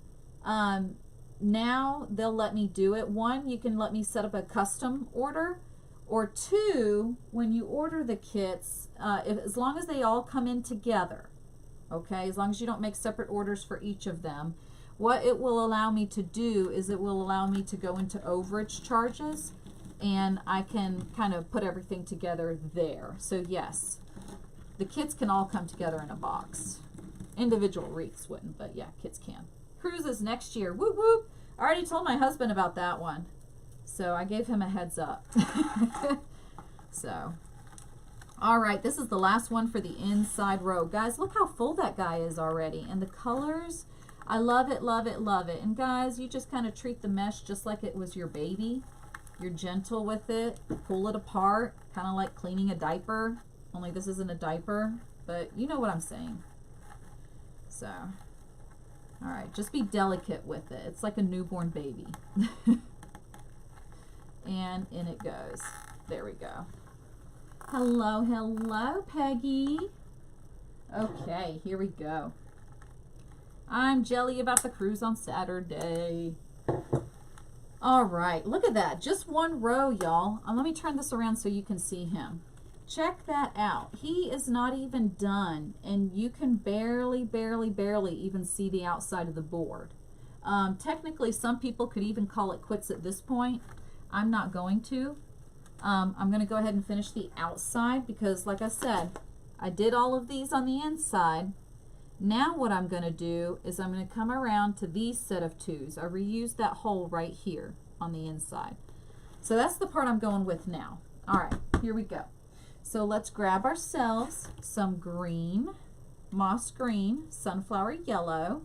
now they'll let me do it. 1, you can let me set up a custom order. Or 2, when you order the kits, as long as they all come in together, okay, as long as you don't make separate orders for each of them, what it will allow me to do is it will allow me to go into overage charges, and I can kind of put everything together there. So yes, the kits can all come together in a box. Individual wreaths wouldn't, but yeah, kits can. Cruises next year. Whoop whoop. I already told my husband about that one. So I gave him a heads up. So, all right, this is the last one for the inside row. Guys, look how full that guy is already. And the colors, I love it, love it, love it. And guys, you just kind of treat the mesh just like it was your baby. You're gentle with it. Pull it apart, kind of like cleaning a diaper. Only this isn't a diaper, but you know what I'm saying. So, all right, just be delicate with it. It's like a newborn baby. And in it goes. There we go. Hello, hello, Peggy. Okay, here we go. I'm jelly about the cruise on Saturday. All right, look at that. Just one row, y'all. Let me turn this around so you can see him. Check that out. He is not even done, and you can barely even see the outside of the board. Technically, some people could even call it quits at this point. I'm not going to. I'm going to go ahead and finish the outside because, like I said, I did all of these on the inside. Now what I'm going to do is I'm going to come around to these set of 2s. I reused that hole right here on the inside. So that's the part I'm going with now. All right, here we go. So let's grab ourselves some green, moss green, sunflower yellow.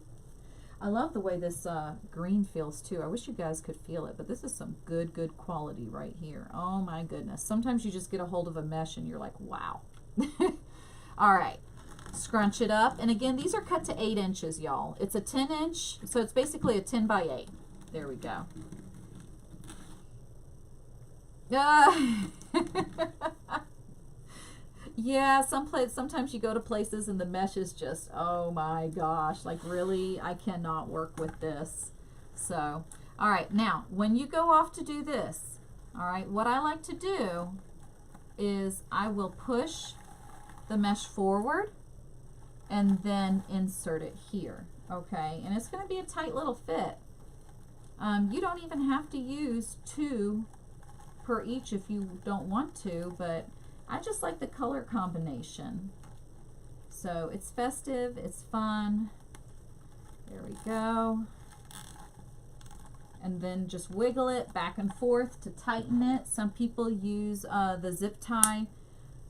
I love the way this green feels too. I wish you guys could feel it, but this is some good quality right here. Oh my goodness. Sometimes you just get a hold of a mesh and you're like, wow. All right, scrunch it up. And again, these are cut to 8 inches, y'all. It's a 10-inch, so it's basically a 10 by 8. There we go. Yeah, sometimes you go to places and the mesh is just, oh my gosh, like really, I cannot work with this. So, all right, now, when you go off to do this, All right, what I like to do is I will push the mesh forward and then insert it here, okay? And it's going to be a tight little fit. You don't even have to use 2 per each if you don't want to, but I just like the color combination. So it's festive, it's fun. There we go. And then just wiggle it back and forth to tighten it. Some people use the zip tie,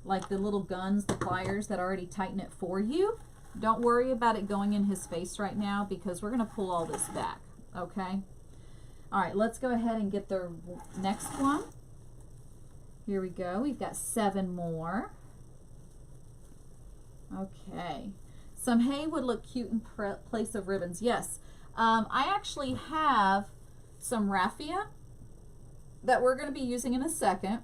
like the little guns, the pliers that already tighten it for you. Don't worry about it going in his face right now because we're going to pull all this back, okay? All right, let's go ahead and get the next one. Here we go. We've got 7 more. Okay. Some hay would look cute in place of ribbons. Yes. I actually have some raffia that we're going to be using in a second,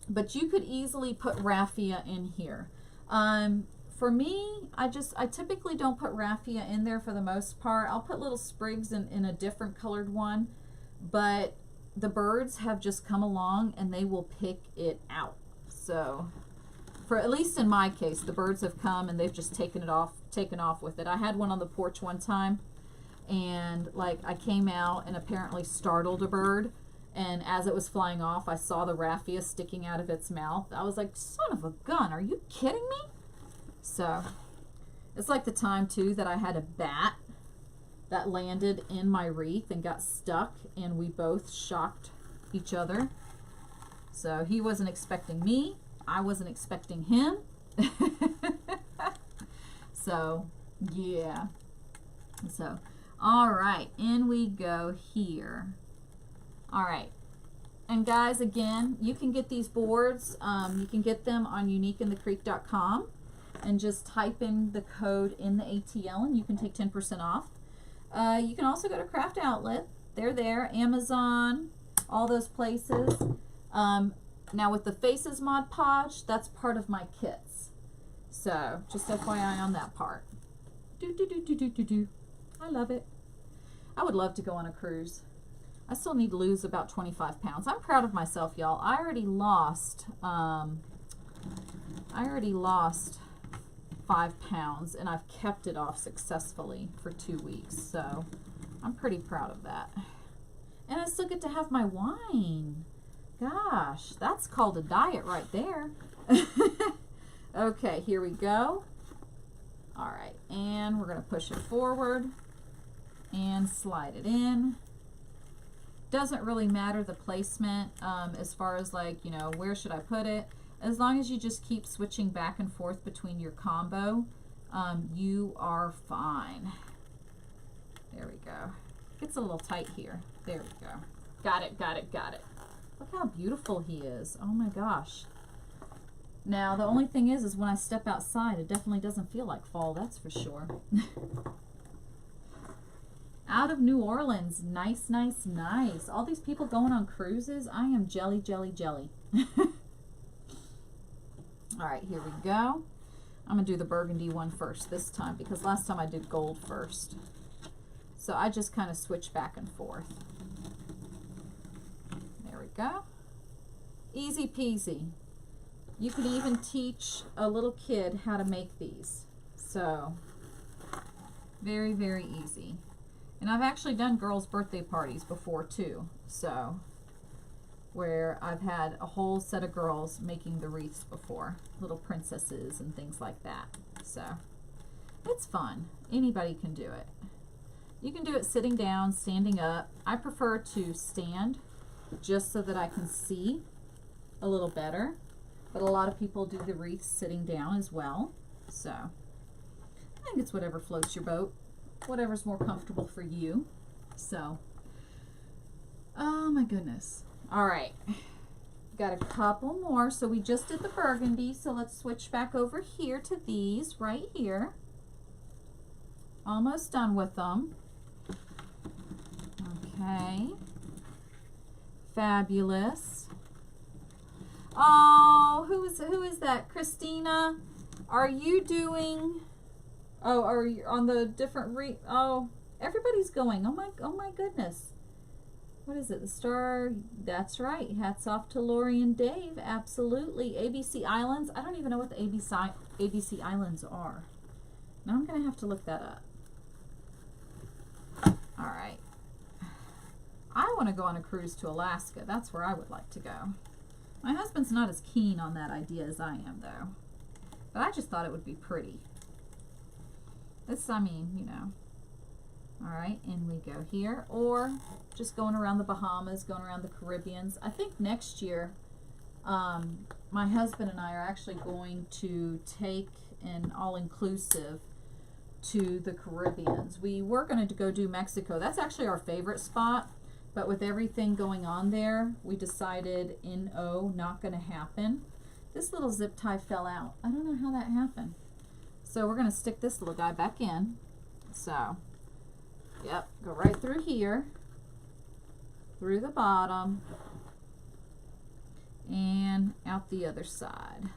but you could easily put raffia in here. For me, I typically don't put raffia in there for the most part. I'll put little sprigs in a different colored one, but the birds have just come along and they will pick it out. So for at least in my case, the birds have come and they've just taken off with it. I had one on the porch one time, and like I came out and apparently startled a bird, and as it was flying off, I saw the raffia sticking out of its mouth. I was like, son of a gun, are you kidding me? So it's like the time too that I had a bat that landed in my wreath and got stuck, and we both shocked each other. So he wasn't expecting me, I wasn't expecting him. So yeah. So all right, in we go here. All right, and guys, again, you can get these boards, you can get them on uniqueinthecreek.com and just type in the code in the ATL and you can take 10% off. You can also go to Craft Outlet. They're there. Amazon, all those places. Now with the Faces Mod Podge, that's part of my kits. So just FYI on that part. I love it. I would love to go on a cruise. I still need to lose about 25 pounds. I'm proud of myself, y'all. I already lost 5 pounds, and I've kept it off successfully for 2 weeks, so I'm pretty proud of that. And I still get to have my wine. Gosh, that's called a diet right there. Okay, here we go. All right, and we're going to push it forward and slide it in. Doesn't really matter the placement as far as like, you know, where should I put it. As long as you just keep switching back and forth between your combo, you are fine. There we go. It's a little tight here. There we go. Got it, got it, got it. Look how beautiful he is. Oh my gosh. Now, the only thing is when I step outside, it definitely doesn't feel like fall, that's for sure. Out of New Orleans. Nice, nice, nice. All these people going on cruises. I am jelly, jelly, jelly. All right, here we go. I'm going to do the burgundy one first this time because last time I did gold first. So I just kind of switch back and forth. There we go. Easy peasy. You could even teach a little kid how to make these. So very, very easy. And I've actually done girls' birthday parties before too. So where I've had a whole set of girls making the wreaths before, little princesses and things like that. So it's fun. Anybody can do it. You can do it sitting down, standing up. I prefer to stand just so that I can see a little better, but a lot of people do the wreaths sitting down as well. So I think it's whatever floats your boat, whatever's more comfortable for you. So oh my goodness. All right, got a couple more. So we just did the burgundy, so let's switch back over here to these right here. Almost done with them. Okay, fabulous. Oh, who is that? Christina, are you doing, oh, are you on the different oh, everybody's going. Oh my goodness. what is it? The Star, that's right. Hats off to Lori and Dave. Absolutely. ABC Islands. I don't even know what the ABC Islands are. Now I'm going to have to look that up. All right. I want to go on a cruise to Alaska. That's where I would like to go. My husband's not as keen on that idea as I am, though. But I just thought it would be pretty. This, I mean, you know. All right, and we go here. Or just going around the Bahamas, going around the Caribbeans. I think next year, my husband and I are actually going to take an all-inclusive to the Caribbeans. We were going to go do Mexico. That's actually our favorite spot. But with everything going on there, we decided not going to happen. This little zip tie fell out. I don't know how that happened. So we're going to stick this little guy back in. So, yep, go right through here, through the bottom, and out the other side.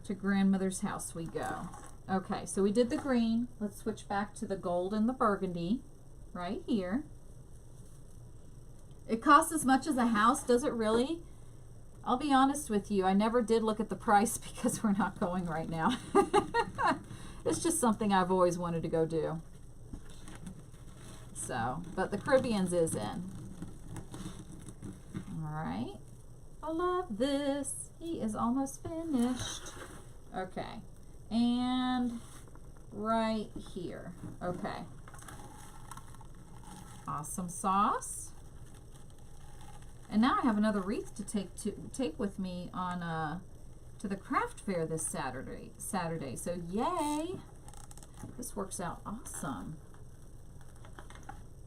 To grandmother's house we go. Okay, so we did the green. Let's switch back to the gold and the burgundy right here. It costs as much as a house, does it really? I'll be honest with you, I never did look at the price because we're not going right now. It's just something I've always wanted to go do. So, but the Caribbeans is in. All right. I love this. He is almost finished. Okay. And right here. Okay. Awesome sauce. And now I have another wreath to take with me on to the craft fair this Saturday. So yay! This works out awesome.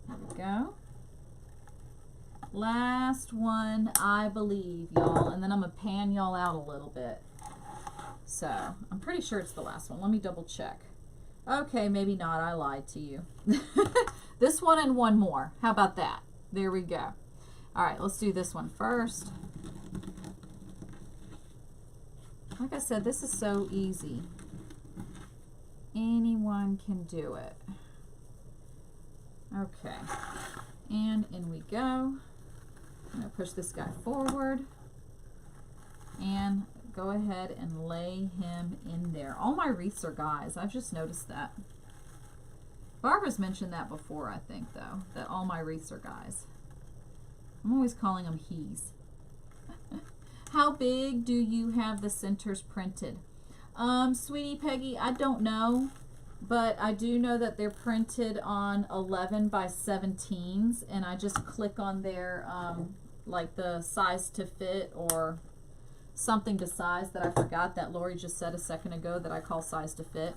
There we go. Last one, I believe, y'all, and then I'm gonna pan y'all out a little bit. So I'm pretty sure it's the last one. Let me double check. Okay, maybe not. I lied to you. This one and one more. How about that? There we go. All right, let's do this one first. Like I said, this is so easy. Anyone can do it. Okay, and in we go. I'm gonna push this guy forward and go ahead and lay him in there. All my wreaths are guys. I've just noticed that. Barbara's mentioned that before, I think, though, that all my wreaths are guys. I'm always calling them he's. How big do you have the centers printed? Sweetie Peggy, I don't know, but I do know that they're printed on 11 by 17s, and I just click on their, like the size to fit or something to size that I forgot that Lori just said a second ago that I call size to fit.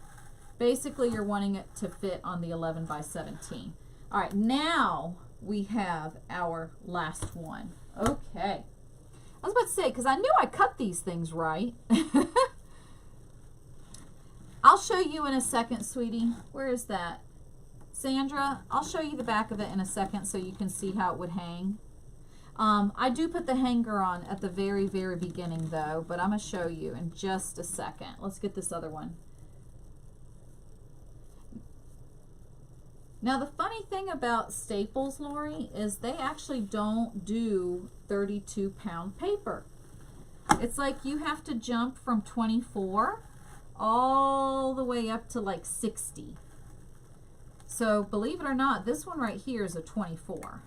Basically, you're wanting it to fit on the 11 by 17. All right, now we have our last one. Okay. I was about to say, because I knew I cut these things right. I'll show you in a second, sweetie. Where is that? Sandra, I'll show you the back of it in a second so you can see how it would hang. I do put the hanger on at the very, very beginning, though, but I'm going to show you in just a second. Let's get this other one. Now, the funny thing about Staples, Lori, is they actually don't do 32-pound paper. It's like you have to jump from 24 all the way up to like 60. So, believe it or not, this one right here is a 24.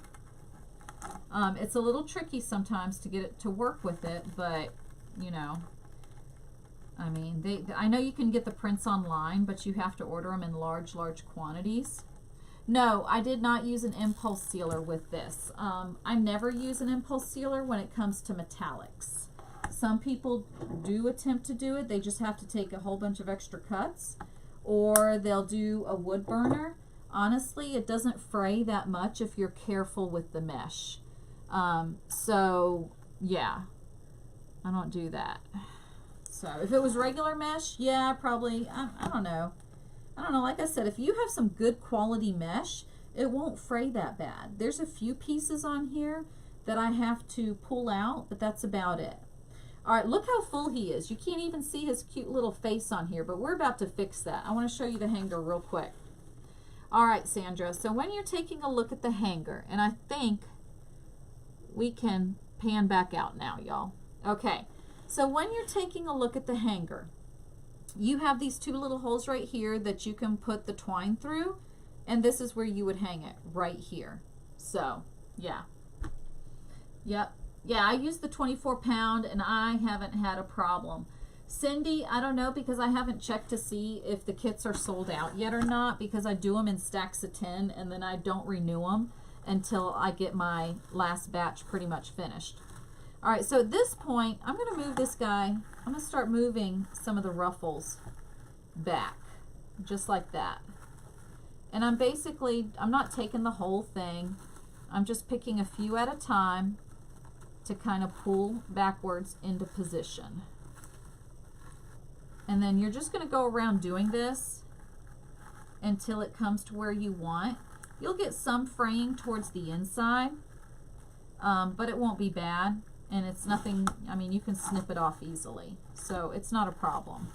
It's a little tricky sometimes to get it to work with it, but, you know, I mean, I know you can get the prints online, but you have to order them in large quantities. No, I did not use an impulse sealer with this. I never use an impulse sealer when it comes to metallics. Some people do attempt to do it. They just have to take a whole bunch of extra cuts, or they'll do a wood burner. Honestly, it doesn't fray that much if you're careful with the mesh. So, yeah, I don't do that. So, if it was regular mesh, yeah, probably, I don't know. I don't know, like I said, if you have some good quality mesh, it won't fray that bad. There's a few pieces on here that I have to pull out, but that's about it. All right, look how full he is. You can't even see his cute little face on here, but we're about to fix that. I want to show you the hanger real quick. All right, Sandra, so when you're taking a look at the hanger, and I think we can pan back out now, y'all. Okay, so when you're taking a look at the hanger, you have these two little holes right here that you can put the twine through, and this is where you would hang it, right here. So, yeah. Yep. Yeah, I used the 24-pound, and I haven't had a problem. Cindy, I don't know, because I haven't checked to see if the kits are sold out yet or not, because I do them in stacks of 10, and then I don't renew them until I get my last batch pretty much finished. All right, so at this point, I'm going to move this guy. I'm going to start moving some of the ruffles back, just like that. And I'm not taking the whole thing. I'm just picking a few at a time to kind of pull backwards into position. And then you're just going to go around doing this until it comes to where you want. You'll get some fraying towards the inside, but it won't be bad. And it's nothing, I mean, you can snip it off easily. So it's not a problem.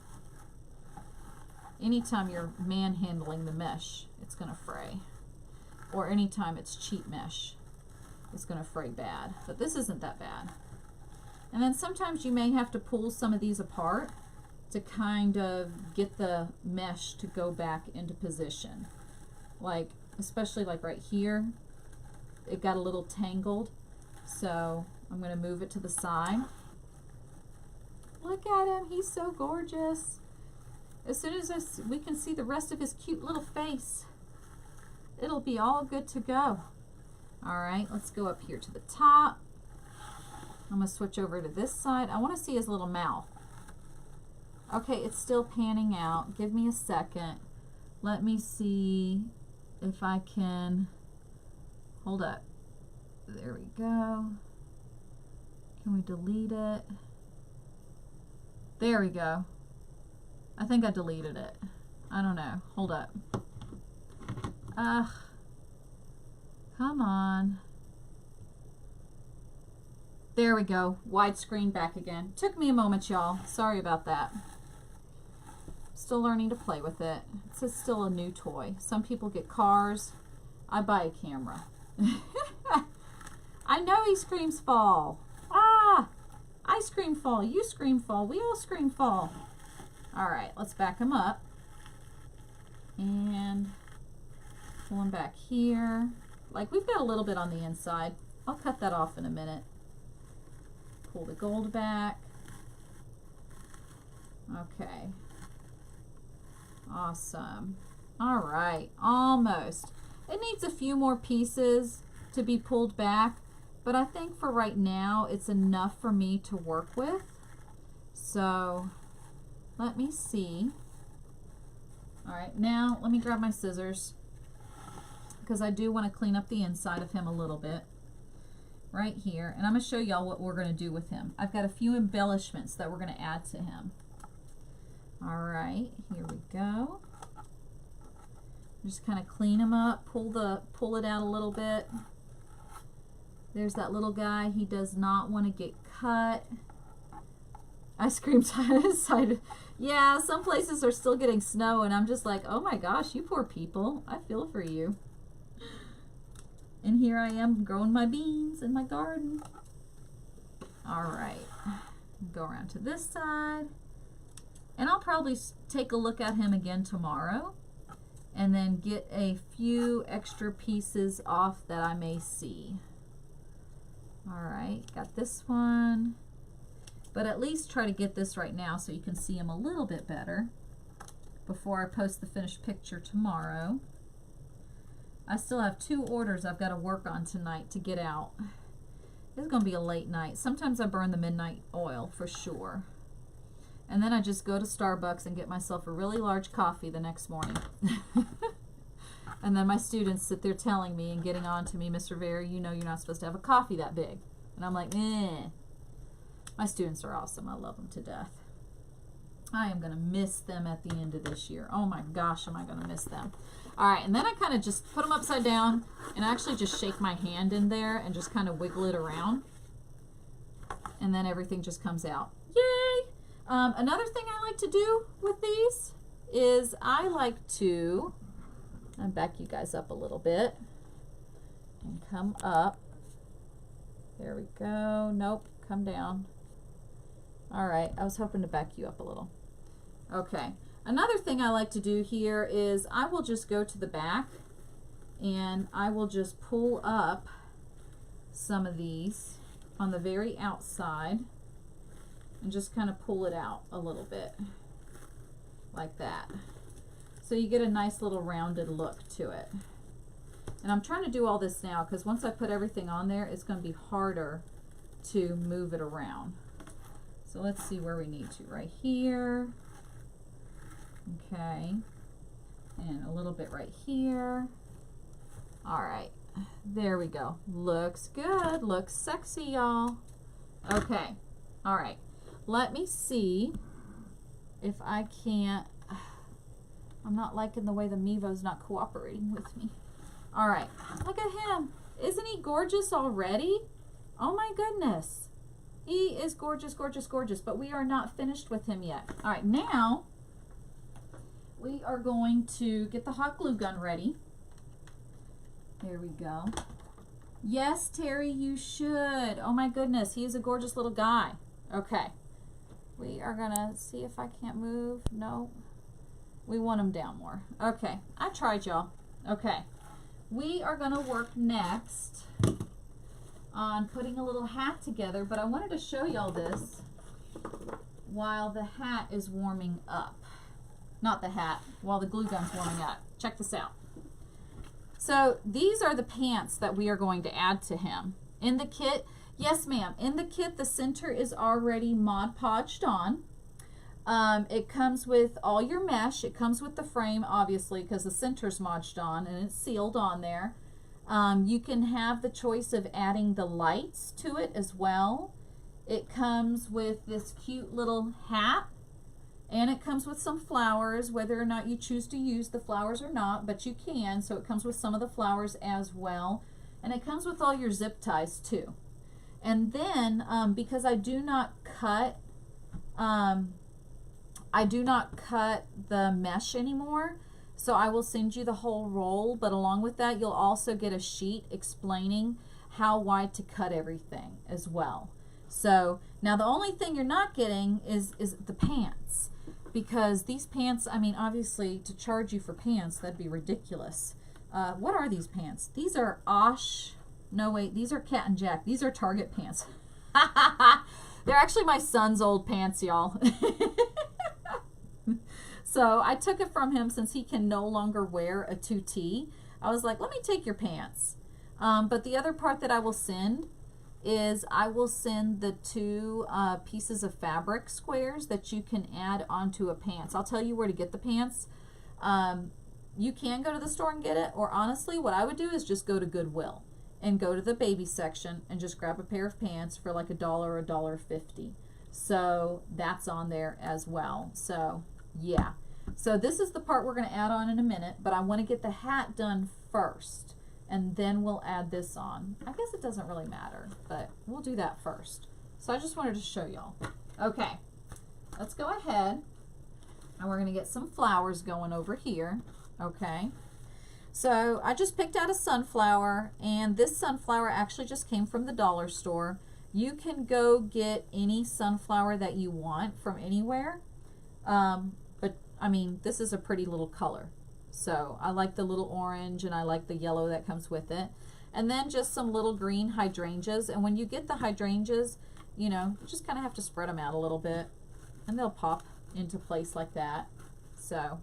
Anytime you're manhandling the mesh, it's going to fray. Or anytime it's cheap mesh, it's going to fray bad. But this isn't that bad. And then sometimes you may have to pull some of these apart to kind of get the mesh to go back into position. Like, especially like right here, it got a little tangled. So I'm going to move it to the side. Look at him, he's so gorgeous. As soon as we can see the rest of his cute little face, it'll be all good to go. All right, let's go up here to the top. I'm going to switch over to this side. I want to see his little mouth. Okay, it's still panning out. Give me a second. Let me see if I can, hold up. There we go. Can we delete it? There we go. I think I deleted it. I don't know. Hold up. Come on. There we go. Widescreen back again. Took me a moment, y'all. Sorry about that. Still learning to play with it. It's still a new toy. Some people get cars. I buy a camera. I know he screams fall. Ah! I scream fall. You scream fall. We all scream fall. All right, let's back him up. And pull him back here. Like, we've got a little bit on the inside. I'll cut that off in a minute. Pull the gold back. Okay. Awesome. All right, almost. It needs a few more pieces to be pulled back, but I think for right now, it's enough for me to work with. So let me see. All right, now let me grab my scissors because I do want to clean up the inside of him a little bit right here. And I'm going to show y'all what we're going to do with him. I've got a few embellishments that we're going to add to him. All right, here we go. Just kind of clean him up, pull it out a little bit. There's that little guy. He does not want to get cut. Ice cream side. Yeah, some places are still getting snow, and I'm just like, oh my gosh, you poor people. I feel for you. And here I am growing my beans in my garden. All right, go around to this side. And I'll probably take a look at him again tomorrow and then get a few extra pieces off that I may see. All right, got this one. But at least try to get this right now so you can see him a little bit better before I post the finished picture tomorrow. I still have 2 orders I've got to work on tonight to get out. It's going to be a late night. Sometimes I burn the midnight oil for sure. And then I just go to Starbucks and get myself a really large coffee the next morning. And then my students sit there telling me and getting on to me, Mr. Vera, you know you're not supposed to have a coffee that big. And I'm like, eh. My students are awesome. I love them to death. I am going to miss them at the end of this year. Oh my gosh, am I going to miss them. All right, and then I kind of just put them upside down and actually just shake my hand in there and just kind of wiggle it around. And then everything just comes out. Yay! Another thing I like to do with these is I like to, I'll back you guys up a little bit and come up There we go. Nope, come down. All right, I was hoping to back you up a little. Okay, another thing I like to do here is I will just go to the back and I will just pull up some of these on the very outside and just kind of pull it out a little bit like that. So you get a nice little rounded look to it. And I'm trying to do all this now because once I put everything on there, it's going to be harder to move it around. So let's see where we need to. Right here. Okay. And a little bit right here. All right. There we go. Looks good. Looks sexy, y'all. Okay. All right. Let me see if I can't. I'm not liking the way the Mevo's not cooperating with me. All right. Look at him. Isn't he gorgeous already? Oh my goodness. He is gorgeous, gorgeous, gorgeous, but we are not finished with him yet. All right, now we are going to get the hot glue gun ready. There we go. Yes, Terry, you should. Oh my goodness, he is a gorgeous little guy. Okay, we are gonna see if I can't move. No, we want him down more. Okay, I tried, y'all. Okay, we are gonna work next on putting a little hat together, but I wanted to show y'all this while the hat is warming up. Not the hat, while the glue gun's warming up. Check this out. So these are the pants that we are going to add to him. In the kit, yes ma'am, in the kit the center is already Mod Podged on. It comes with all your mesh. It comes with the frame, obviously, because the center's modged on and it's sealed on there. You can have the choice of adding the lights to it as well. It comes with this cute little hat, and it comes with some flowers, whether or not you choose to use the flowers or not, but you can. So it comes with some of the flowers as well. And it comes with all your zip ties too. And then, because I do not cut the mesh anymore, so I will send you the whole roll, but along with that, you'll also get a sheet explaining how wide to cut everything as well. So now the only thing you're not getting is the pants, because these pants, I mean, obviously to charge you for pants, that'd be ridiculous. What are these pants? These are Osh, no wait, these are Cat and Jack. These are Target pants. They're actually my son's old pants, y'all. So I took it from him since he can no longer wear a 2T. I was like, let me take your pants. But the other part that I will send is I will send the 2 pieces of fabric squares that you can add onto a pants. I'll tell you where to get the pants. You can go to the store and get it, or honestly, what I would do is just go to Goodwill and go to the baby section and just grab a pair of pants for like $1 or $1.50. So that's on there as well. So yeah. So this is the part we're going to add on in a minute, but I want to get the hat done first, and then we'll add this on. I guess it doesn't really matter, but we'll do that first. So I just wanted to show y'all. Okay, let's go ahead, and we're going to get some flowers going over here. Okay, so I just picked out a sunflower, and this sunflower actually just came from the dollar store. You can go get any sunflower that you want from anywhere. But I mean, this is a pretty little color. So I like the little orange, and I like the yellow that comes with it. And then just some little green hydrangeas. And when you get the hydrangeas, you know, you just kind of have to spread them out a little bit, and they'll pop into place like that. So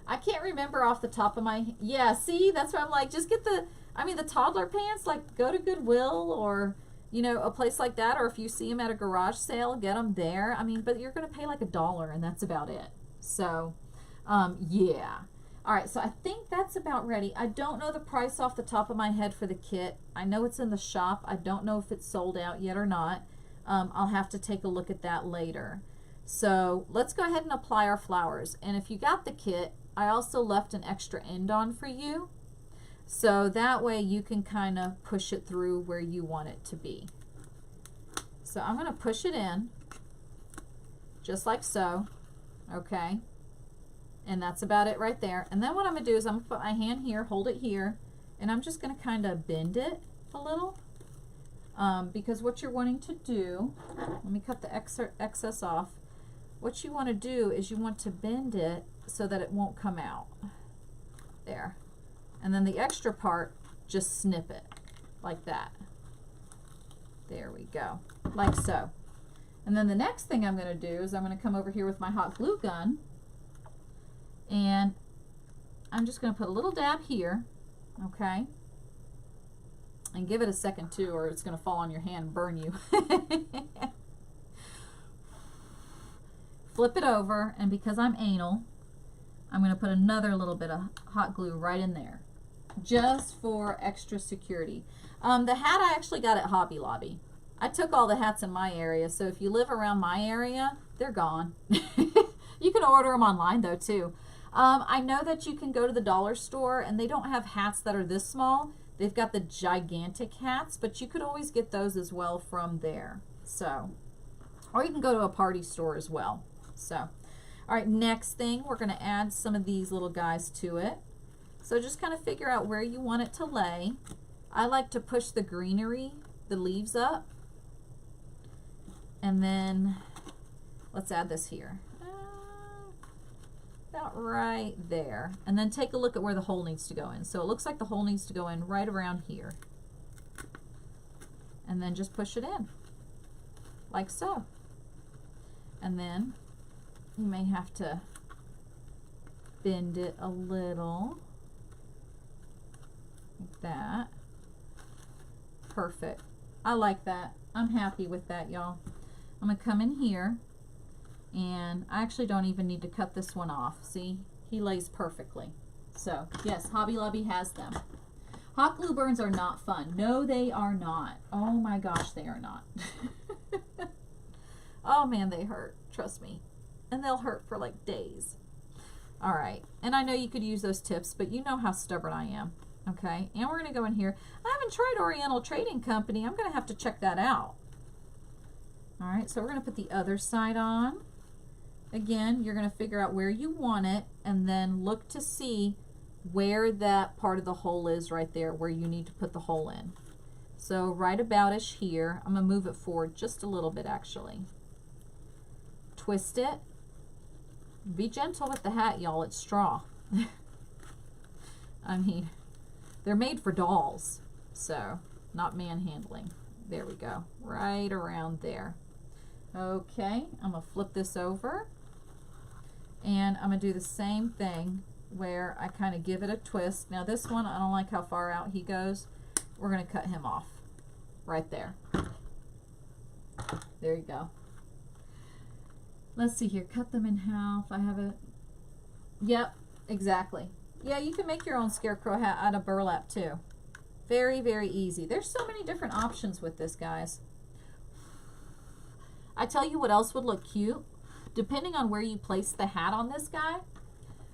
I can't remember off the top of my, yeah, see, that's why I'm like, just get the, I mean, the toddler pants, like go to Goodwill or, you know, a place like that, or if you see them at a garage sale, get them there. I mean, but you're going to pay like $1 and that's about it. So, yeah. All right, so I think that's about ready. I don't know the price off the top of my head for the kit. I know it's in the shop. I don't know if it's sold out yet or not. I'll have to take a look at that later. So let's go ahead and apply our flowers. And if you got the kit, I also left an extra end on for you. So that way you can kind of push it through where you want it to be. So I'm going to push it in just like so. Okay. And that's about it right there. And then what I'm going to do is I'm going to put my hand here, hold it here, and I'm just going to kind of bend it a little. Because what you're wanting to do, let me cut the excess off. What you want to do is you want to bend it so that it won't come out. There. And then the extra part, just snip it like that. There we go, like so. And then the next thing I'm going to do is I'm going to come over here with my hot glue gun, and I'm just going to put a little dab here, okay? And give it a second too, or it's going to fall on your hand and burn you. Flip it over, and because I'm anal, I'm going to put another little bit of hot glue right in there, just for extra security. The hat I actually got at Hobby Lobby. I took all the hats in my area, so if you live around my area, they're gone. You can order them online though too. I know that you can go to the dollar store and they don't have hats that are this small. They've got the gigantic hats, but you could always get those as well from there. So, or you can go to a party store as well. So, all right, next thing, we're going to add some of these little guys to it. So just kind of figure out where you want it to lay. I like to push the greenery, the leaves up. And then let's add this here. About right there. And then take a look at where the hole needs to go in. So it looks like the hole needs to go in right around here. And then just push it in, like so. And then you may have to bend it a little, like that. Perfect. I like that. I'm happy with that, y'all. I'm going to come in here, and I actually don't even need to cut this one off. See, he lays perfectly. So, yes, Hobby Lobby has them. Hot glue burns are not fun. No, they are not. Oh my gosh, they are not. Oh man, they hurt. Trust me. And they'll hurt for like days. All right, and I know you could use those tips, but you know how stubborn I am. Okay, and we're going to go in here. I haven't tried Oriental Trading Company. I'm going to have to check that out. All right, so we're going to put the other side on. Again, you're going to figure out where you want it, and then look to see where that part of the hole is right there, where you need to put the hole in. So right about-ish here. I'm going to move it forward just a little bit, actually. Twist it. Be gentle with the hat, y'all. It's straw. I mean, they're made for dolls, so not manhandling. There we go. Right around there. Okay, I'm going to flip this over, and I'm going to do the same thing where I kind of give it a twist. Now this one, I don't like how far out he goes. We're going to cut him off right there. There you go. Let's see here. Cut them in half. I have it. Yep, exactly. Yeah, you can make your own scarecrow hat out of burlap too. Very, very easy. There's so many different options with this, guys. I tell you what else would look cute. Depending on where you place the hat on this guy.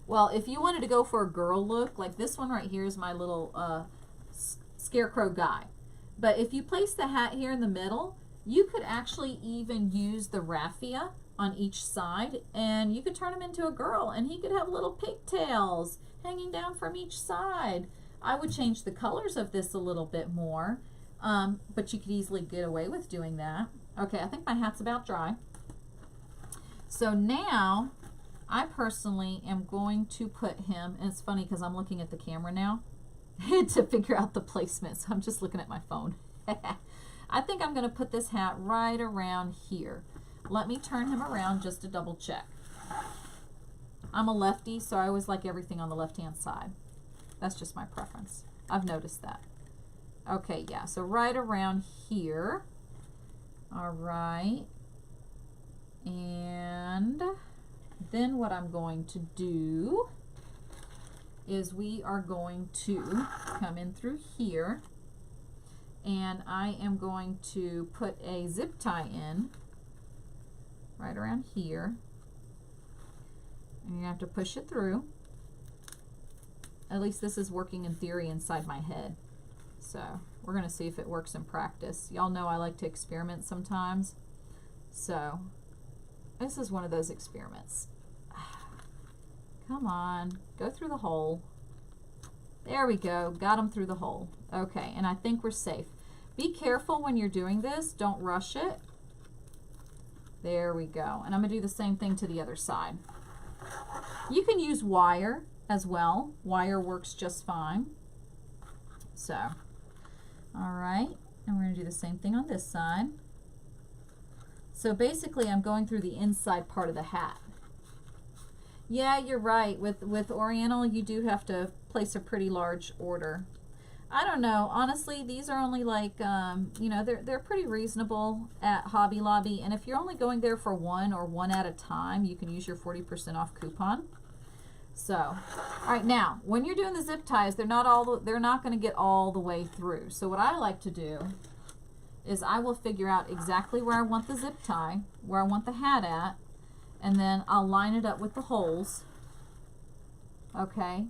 Well, if you wanted to go for a girl look, like this one right here is my little scarecrow guy. But if you place the hat here in the middle, you could actually even use the raffia on each side, and you could turn him into a girl, and he could have little pigtails hanging down from each side. I would change the colors of this a little bit more, but you could easily get away with doing that. Okay, I think my hat's about dry. So now, I personally am going to put him, and it's funny because I'm looking at the camera now to figure out the placement, so I'm just looking at my phone. I think I'm going to put this hat right around here. Let me turn him around just to double check. I'm a lefty, so I always like everything on the left-hand side. That's just my preference. I've noticed that. Okay, yeah, so right around here. All right. And then what I'm going to do is we are going to come in through here, and I am going to put a zip tie in right around here, and you have to push it through. At least this is working in theory inside my head, so we're going to see if it works in practice. Y'all know I like to experiment sometimes, so this is one of those experiments. Come on, go through the hole. There we go, got him through the hole. Okay, and I think we're safe. Be careful when you're doing this. Don't rush it. There we go. And I'm going to do the same thing to the other side. You can use wire as well. Wire works just fine. So, all right. And we're going to do the same thing on this side. So basically, I'm going through the inside part of the hat. Yeah, you're right. With Oriental, you do have to place a pretty large order. I don't know. Honestly, these are only like, you know, they're pretty reasonable at Hobby Lobby. And if you're only going there for one or one at a time, you can use your 40% off coupon. So, all right, now, when you're doing the zip ties, they're not going to get all the way through. So what I like to do is I will figure out exactly where I want the zip tie, where I want the hat at, and then I'll line it up with the holes. Okay,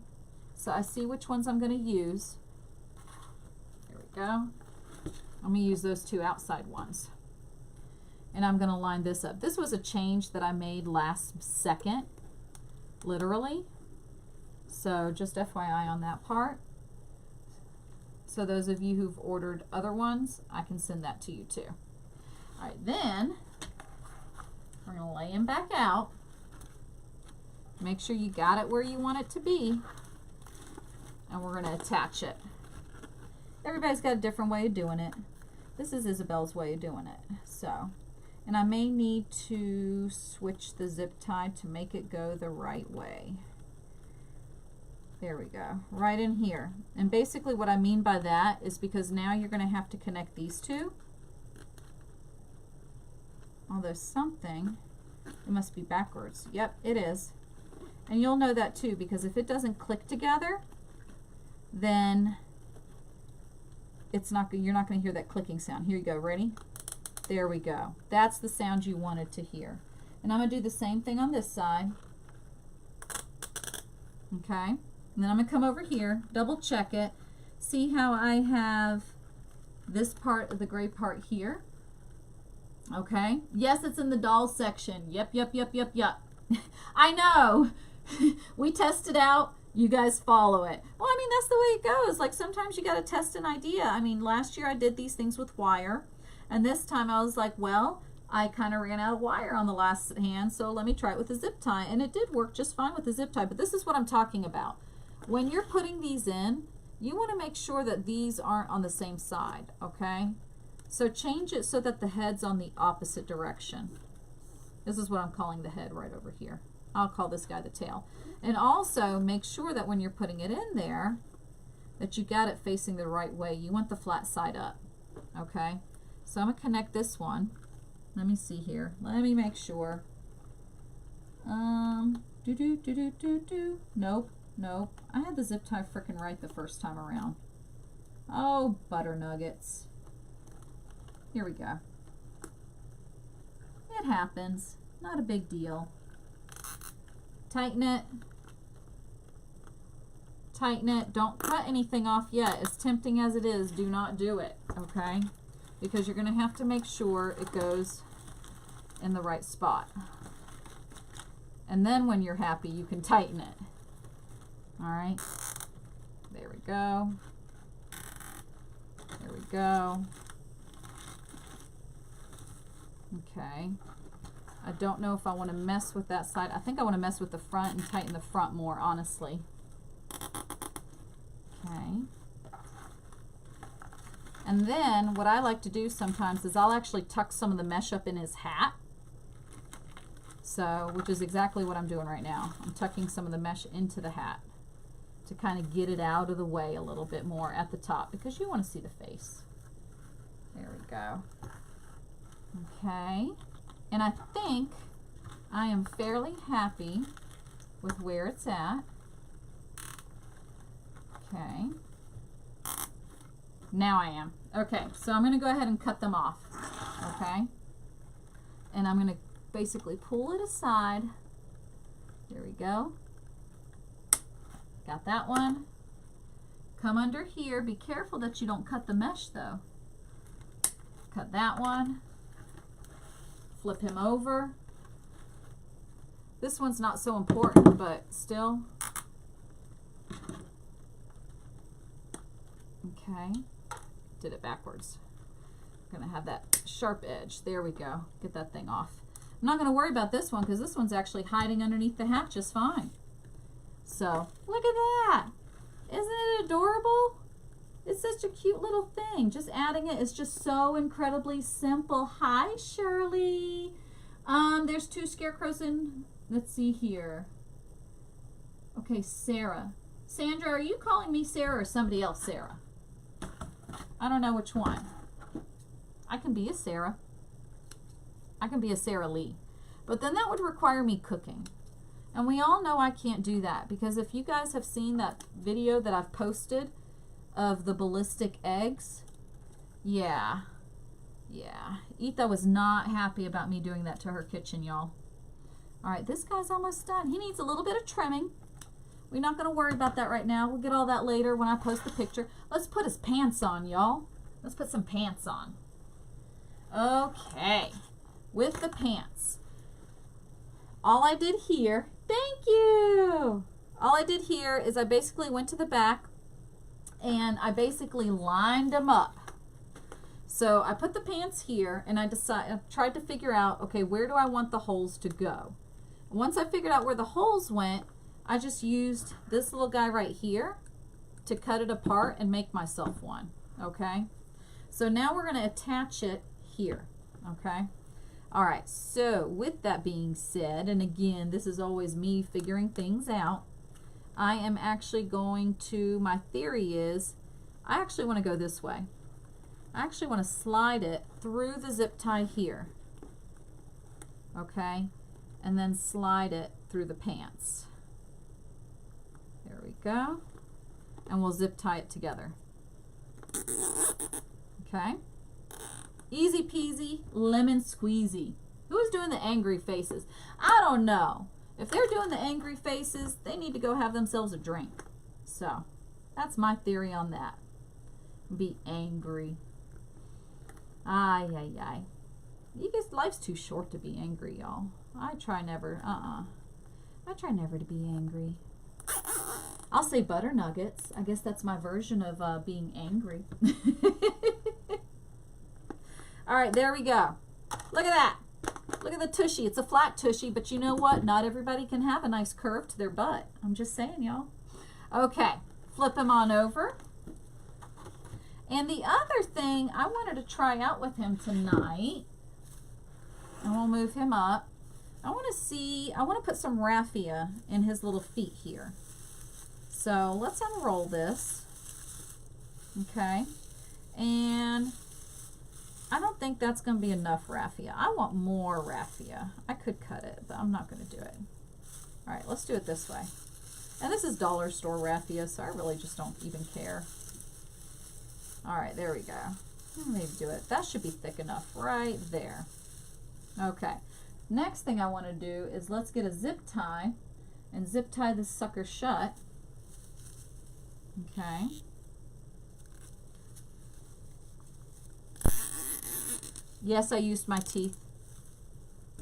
so I see which ones I'm going to use. There we go. I'm going to use those two outside ones. And I'm going to line this up. This was a change that I made last second, literally. So just FYI on that part. So those of you who've ordered other ones, I can send that to you too. All right, then we're going to lay them back out. Make sure you got it where you want it to be. And we're going to attach it. Everybody's got a different way of doing it. This is Isabel's way of doing it. So, and I may need to switch the zip tie to make it go the right way. There we go, right in here. And basically what I mean by that is because now you're going to have to connect these two. Although something, it must be backwards. Yep, it is. And you'll know that too, because if it doesn't click together, then it's not, you're not going to hear that clicking sound. Here you go, ready? There we go. That's the sound you wanted to hear. And I'm going to do the same thing on this side. Okay. And then I'm going to come over here, double check it, see how I have this part of the gray part here. Okay. Yes, it's in the doll section. Yep. I know. We test it out. You guys follow it. Well, I mean, that's the way it goes. Like sometimes you got to test an idea. I mean, last year I did these things with wire. And this time I was like, well, I kind of ran out of wire on the last hand, so let me try it with a zip tie. And it did work just fine with the zip tie. But this is what I'm talking about. When you're putting these in, you want to make sure that these aren't on the same side, okay? So change it so that the head's on the opposite direction. This is what I'm calling the head right over here. I'll call this guy the tail. And also make sure that when you're putting it in there, that you got it facing the right way. You want the flat side up, okay? So I'm going to connect this one. Let me see here. Let me make sure. Nope. I had the zip tie frickin' right the first time around. Oh, butter nuggets. Here we go. It happens. Not a big deal. Tighten it. Tighten it. Don't cut anything off yet. As tempting as it is, do not do it, okay? Because you're going to have to make sure it goes in the right spot. And then when you're happy, you can tighten it. All right, there we go. There we go. Okay. I don't know if I want to mess with that side. I think I want to mess with the front and tighten the front more, honestly. Okay. And then what I like to do sometimes is I'll actually tuck some of the mesh up in his hat. So, which is exactly what I'm doing right now. I'm tucking some of the mesh into the hat to kind of get it out of the way a little bit more at the top because you want to see the face. There we go. Okay. And I think I am fairly happy with where it's at. Okay. Now I am. Okay, so I'm going to go ahead and cut them off. Okay. And I'm going to basically pull it aside. There we go. Got that one. Come under here. Be careful that you don't cut the mesh though. Cut that one. Flip him over. This one's not so important, but still. Okay. Did it backwards. gonna have that sharp edge. There we go. Get that thing off. I'm not gonna worry about this one because this one's actually hiding underneath the hat just fine. So look at that. Isn't it adorable? It's such a cute little thing. Just adding it is just so incredibly simple. Hi, Shirley. There's 2 scarecrows in, let's see here. Okay, Sarah. Sandra, are you calling me Sarah or somebody else Sarah? I don't know which one. I can be a Sarah. I can be a Sarah Lee. But then that would require me cooking. And we all know I can't do that because if you guys have seen that video that I've posted of the ballistic eggs, yeah. Etha was not happy about me doing that to her kitchen, y'all. All right, this guy's almost done. He needs a little bit of trimming. We're not going to worry about that right now. We'll get all that later when I post the picture. Let's put his pants on, y'all. Let's put some pants on. Okay, with the pants. All I did here, thank you. All I did here is I basically went to the back and I basically lined them up. So I put the pants here and I tried to figure out, okay, where do I want the holes to go? Once I figured out where the holes went, I just used this little guy right here to cut it apart and make myself one, okay? So now we're going to attach it here, okay? All right, so with that being said, and again, this is always me figuring things out, I am actually going to, my theory is, I actually want to go this way. I actually want to slide it through the zip tie here, okay? And then slide it through the pants. There we go. And we'll zip tie it together. Okay? Easy peasy, lemon squeezy. Who's doing the angry faces? I don't know. If they're doing the angry faces, they need to go have themselves a drink. So, that's my theory on that. Be angry. Ay, ay, ay. You guys, life's too short to be angry, y'all. I try never, I try never to be angry. I'll say butter nuggets. I guess that's my version of being angry. All right, there we go. Look at that. Look at the tushy. It's a flat tushy, but you know what? Not everybody can have a nice curve to their butt. I'm just saying, y'all. Okay, flip him on over. And the other thing I wanted to try out with him tonight, and we'll move him up. I want to put some raffia in his little feet here. So let's unroll this. Okay. And I don't think that's going to be enough raffia. I want more raffia. I could cut it, but I'm not going to do it. All right, let's do it this way. And this is dollar store raffia, so I really just don't even care. All right, there we go. Maybe do it. That should be thick enough right there. Okay. Next thing I want to do is let's get a zip tie and zip tie this sucker shut. Okay. Yes, I used my teeth.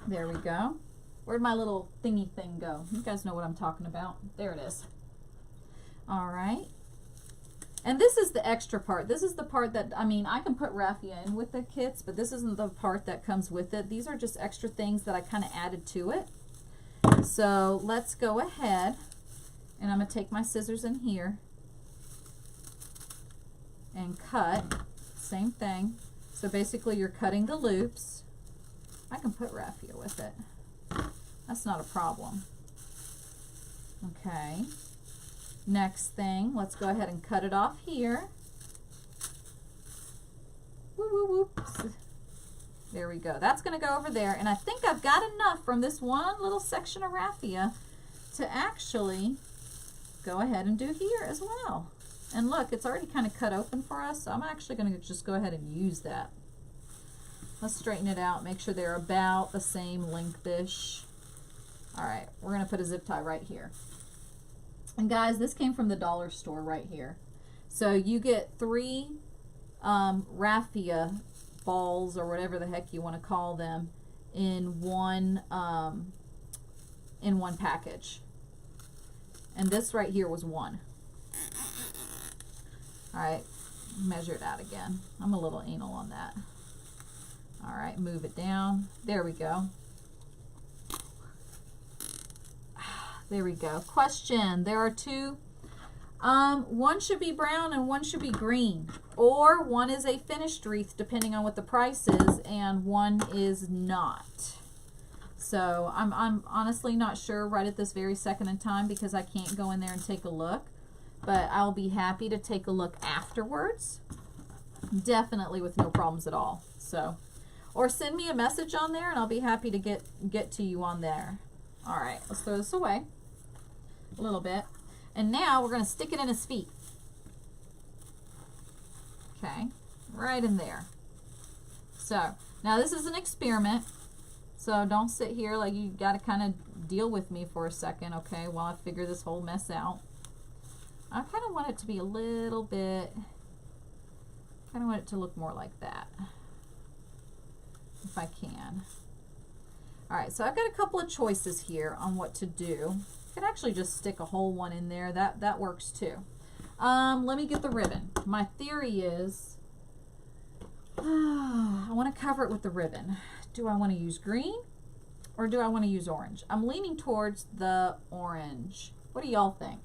There we go. Where'd my little thingy thing go? You guys know what I'm talking about. There it is. All right. And this is the extra part. This is the part that, I mean, I can put raffia in with the kits, but this isn't the part that comes with it. These are just extra things that I kind of added to it. So let's go ahead, and I'm going to take my scissors in here and cut. Same thing. So basically you're cutting the loops. I can put raffia with it. That's not a problem. Okay. Next thing, let's go ahead and cut it off here. Woo, woo, whoops. There we go. That's going to go over there. And I think I've got enough from this one little section of raffia to actually go ahead and do here as well. And look, it's already kind of cut open for us, so I'm actually going to just go ahead and use that. Let's straighten it out, make sure they're about the same length-ish. All right, we're going to put a zip tie right here. And guys, this came from the dollar store right here. So you get 3 raffia balls, or whatever the heck you want to call them, in one package. And this right here was 1. All right, measure it out again. I'm a little anal on that. All right, move it down. There we go. There we go. Question. There are two. One should be brown and one should be green. Or one is a finished wreath, depending on what the price is, and one is not. So I'm honestly not sure right at this very second in time because I can't go in there and take a look. But I'll be happy to take a look afterwards. Definitely with no problems at all. So, or send me a message on there and I'll be happy to get to you on there. All right, let's throw this away a little bit. And now we're going to stick it in his feet. Okay, right in there. So, now this is an experiment. So don't sit here like you got to kind of deal with me for a second, okay, while I figure this whole mess out. I kind of want it to be a little bit, kind of want it to look more like that, if I can. All right, so I've got a couple of choices here on what to do. I could actually just stick a whole one in there. That works too. Let me get the ribbon. My theory is I want to cover it with the ribbon. Do I want to use green or do I want to use orange? I'm leaning towards the orange. What do y'all think?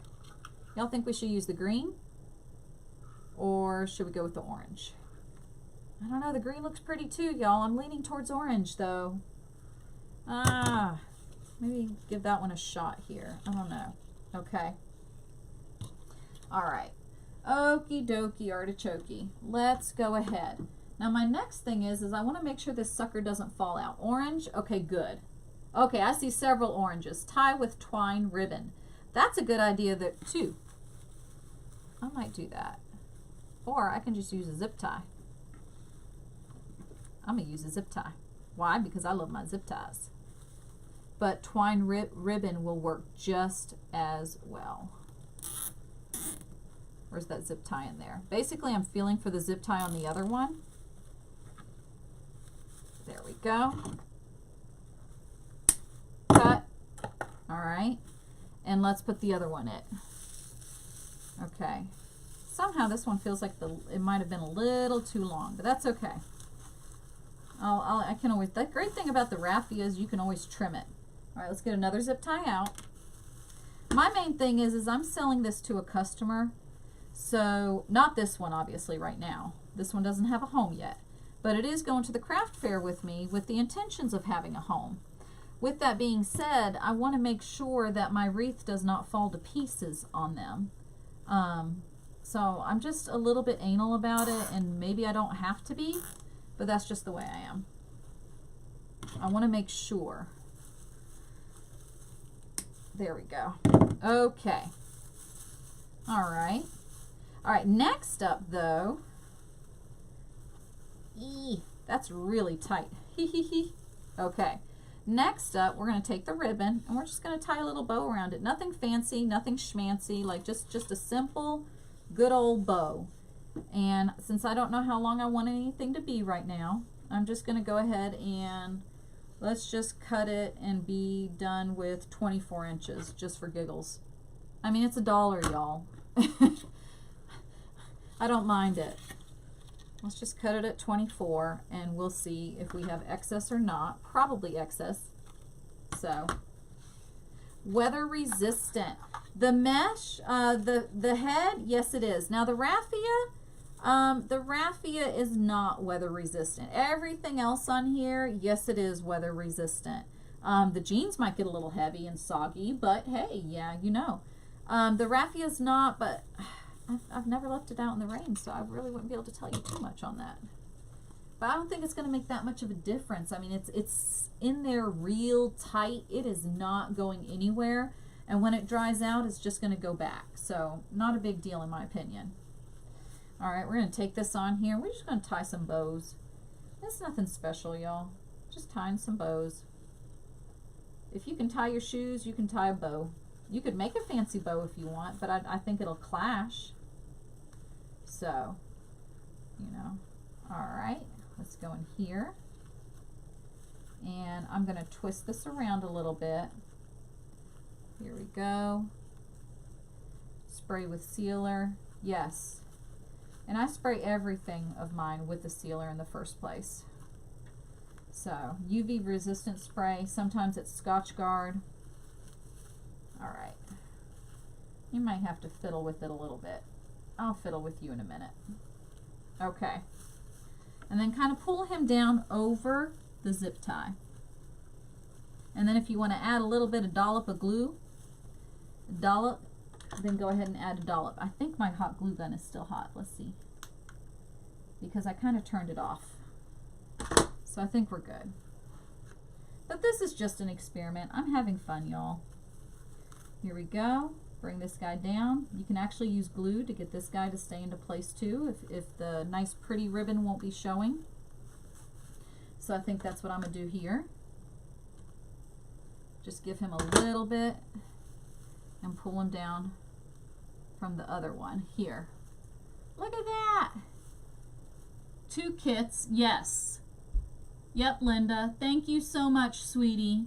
Y'all think we should use the green or should we go with the orange? I don't know. The green looks pretty too, y'all. I'm leaning towards orange though. Maybe give that one a shot here. I don't know. Okay. All right. Okie dokie artichoke. Let's go ahead. Now my next thing is I want to make sure this sucker doesn't fall out. Orange. Okay, good. Okay, I see several oranges. Tie with twine ribbon. That's a good idea there too. I might do that. Or I can just use a zip tie. I'm going to use a zip tie. Why? Because I love my zip ties. But twine ribbon will work just as well. Where's that zip tie in there? Basically, I'm feeling for the zip tie on the other one. There we go. Cut. All right. And let's put the other one in. Okay. Somehow this one feels like it might have been a little too long, but that's okay. I can always, the great thing about the raffia is you can always trim it. All right, let's get another zip tie out. My main thing is I'm selling this to a customer. So, not this one obviously right now. This one doesn't have a home yet. But it is going to the craft fair with me with the intentions of having a home. With that being said, I want to make sure that my wreath does not fall to pieces on them. So I'm just a little bit anal about it, and maybe I don't have to be, but that's just the way I am. I want to make sure. There we go. Okay. All right. All right, next up though, that's really tight. Okay. Next up, we're going to take the ribbon and we're just going to tie a little bow around it. Nothing fancy, nothing schmancy, like just a simple, good old bow. And since I don't know how long I want anything to be right now, I'm just going to go ahead and let's just cut it and be done with 24 inches just for giggles. I mean, it's $1, y'all. I don't mind it. Let's just cut it at 24 and we'll see if we have excess or not. Probably excess. So, weather resistant. The mesh, the head, yes it is. Now the raffia is not weather resistant. Everything else on here, yes it is weather resistant. The jeans might get a little heavy and soggy, but hey, yeah, you know. The raffia is not, but I've never left it out in the rain, so I really wouldn't be able to tell you too much on that. But I don't think it's going to make that much of a difference. I mean, it's in there real tight. It is not going anywhere. And when it dries out, it's just going to go back. So not a big deal in my opinion. All right, we're going to take this on here. We're just going to tie some bows. It's nothing special, y'all. Just tying some bows. If you can tie your shoes, you can tie a bow. You could make a fancy bow if you want, but I think it'll clash. So, you know, all right, let's go in here. And I'm going to twist this around a little bit. Here we go. Spray with sealer. Yes. And I spray everything of mine with the sealer in the first place. So UV resistant spray, sometimes it's Scotch Guard. All right. You might have to fiddle with it a little bit. I'll fiddle with you in a minute. Okay. And then kind of pull him down over the zip tie. And then if you want to add a little bit of dollop of glue, then go ahead and add a dollop. I think my hot glue gun is still hot. Let's see. Because I kind of turned it off. So I think we're good. But this is just an experiment. I'm having fun, y'all. Here we go. Bring this guy down. You can actually use glue to get this guy to stay into place too if the nice pretty ribbon won't be showing. So I think that's what I'm going to do here. Just give him a little bit and pull him down from the other one here. Look at that. 2 kits. Yes. Yep, Linda. Thank you so much, sweetie.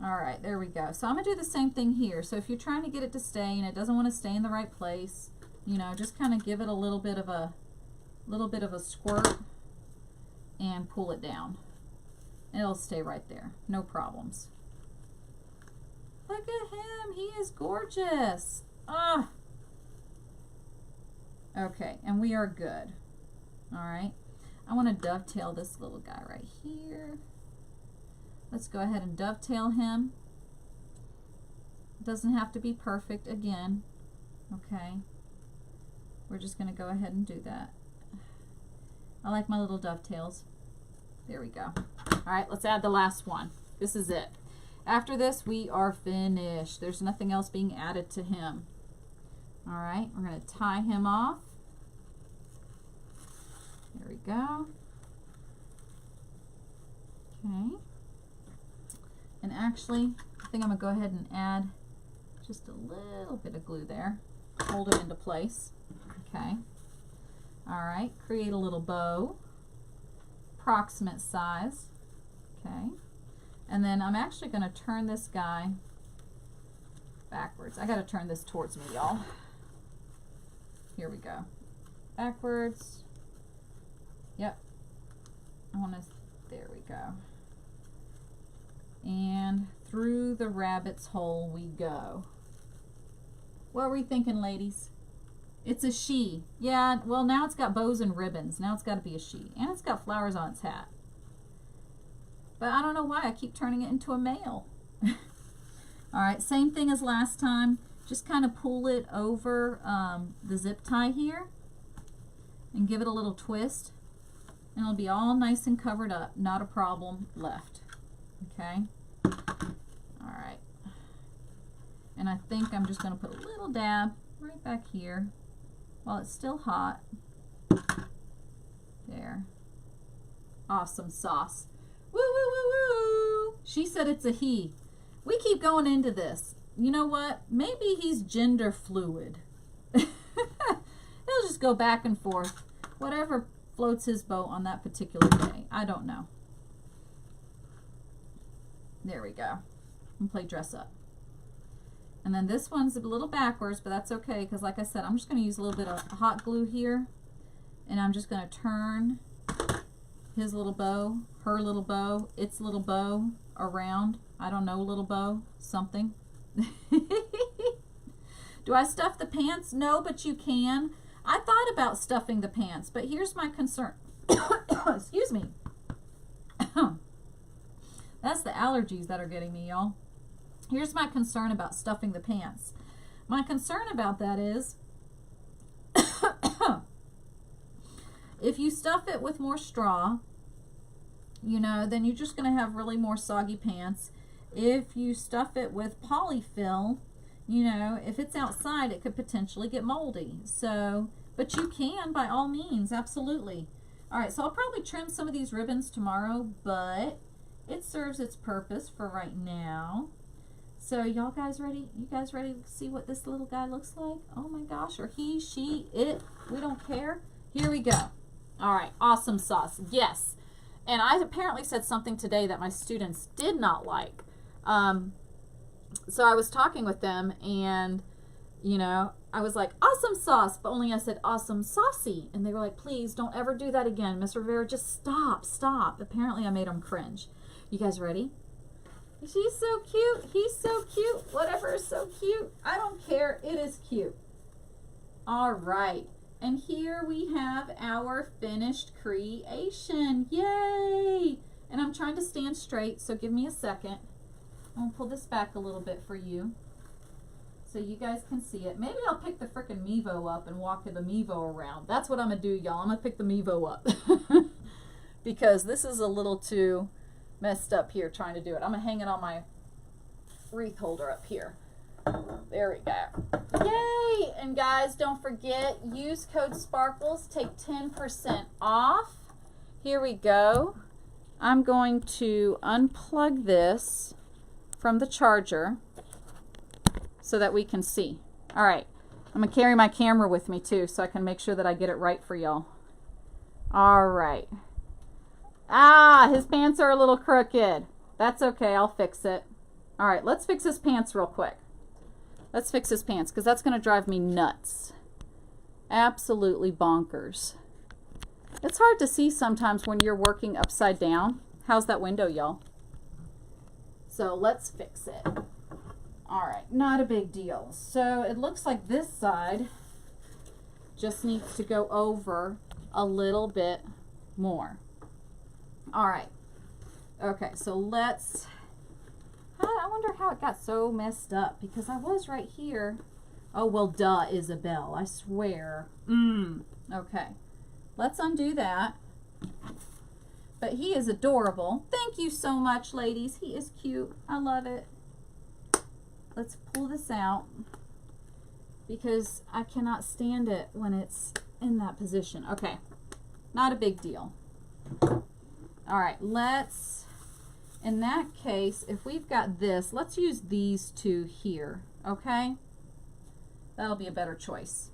All right, there we go. So I'm going to do the same thing here. So if you're trying to get it to stay and it doesn't want to stay in the right place, you know, just kind of give it a little bit of a squirt and pull it down. It'll stay right there. No problems. Look at him. He is gorgeous. Ah. Okay, and we are good. All right. I want to dovetail this little guy right here. Let's go ahead and dovetail him. Doesn't have to be perfect again. Okay. We're just going to go ahead and do that. I like my little dovetails. There we go. All right, let's add the last one. This is it. After this, we are finished. There's nothing else being added to him. All right, we're going to tie him off. There we go. Okay. And actually, I think I'm going to go ahead and add just a little bit of glue there. Hold it into place. Okay. All right, create a little bow. Approximate size. Okay. And then I'm actually going to turn this guy backwards. I got to turn this towards me, y'all. Here we go. Backwards. Yep. I want to, there we go. And through the rabbit's hole we go. What were we thinking, ladies? It's a she. Yeah, well, now it's got bows and ribbons. Now it's got to be a she. And it's got flowers on its hat. But I don't know why I keep turning it into a male. All right, same thing as last time. Just kind of pull it over the zip tie here and give it a little twist. And it'll be all nice and covered up. Not a problem left. Okay? All right. And I think I'm just going to put a little dab right back here while it's still hot. There. Awesome sauce. Woo, woo, woo, woo. She said it's a he. We keep going into this. You know what? Maybe he's gender fluid. He'll just go back and forth. Whatever floats his boat on that particular day. I don't know. There we go. And play dress up. And then this one's a little backwards, but that's okay because like I said, I'm just going to use a little bit of hot glue here. And I'm just going to turn his little bow, her little bow, its little bow around. I don't know, little bow, something. Do I stuff the pants? No, but you can. I thought about stuffing the pants, but here's my concern. Excuse me. That's the allergies that are getting me, y'all. Here's my concern about stuffing the pants. My concern about that is if you stuff it with more straw, you know, then you're just going to have really more soggy pants. If you stuff it with polyfill, you know, if it's outside, it could potentially get moldy. So, but you can by all means, absolutely. All right, so I'll probably trim some of these ribbons tomorrow, but it serves its purpose for right now. So y'all guys ready? You guys ready to see what this little guy looks like? Oh my gosh, or he, she, it, we don't care. Here we go. All right, awesome sauce. Yes. And I apparently said something today that my students did not like. So I was talking with them and You know, I was like, awesome sauce, but only I said awesome saucy. And they were like, please don't ever do that again. Miss Rivera, just stop, stop. Apparently I made them cringe. You guys ready? She's so cute. He's so cute. Whatever is so cute. I don't care. It is cute. All right. And here we have our finished creation. Yay! And I'm trying to stand straight, so give me a second. I'm going to pull this back a little bit for you so you guys can see it. Maybe I'll pick the frickin' Mevo up and walk the Mevo around. That's what I'm going to do, y'all. I'm going to pick the Mevo up because this is a little too messed up here trying to do it. I'm going to hang it on my wreath holder up here. There we go. Yay! And guys, don't forget, use code SPARKLES, take 10% off. Here we go. I'm going to unplug this from the charger so that we can see. All right. I'm going to carry my camera with me too so I can make sure that I get it right for y'all. All right. Ah, his pants are a little crooked. That's okay. I'll fix it. All right. Let's fix his pants real quick. Let's fix his pants because that's going to drive me nuts. Absolutely bonkers. It's hard to see sometimes when you're working upside down. How's that window, y'all? So let's fix it. All right, not a big deal. So it looks like this side just needs to go over a little bit more. All right. Okay, so let's... I wonder how it got so messed up because I was right here. Oh, well, duh, Isabel. I swear. Okay. Let's undo that. But he is adorable. Thank you so much, ladies. He is cute. I love it. Let's pull this out because I cannot stand it when it's in that position. Okay. Not a big deal. All right. Let's... In that case, if we've got this, let's use these two here, okay? That'll be a better choice.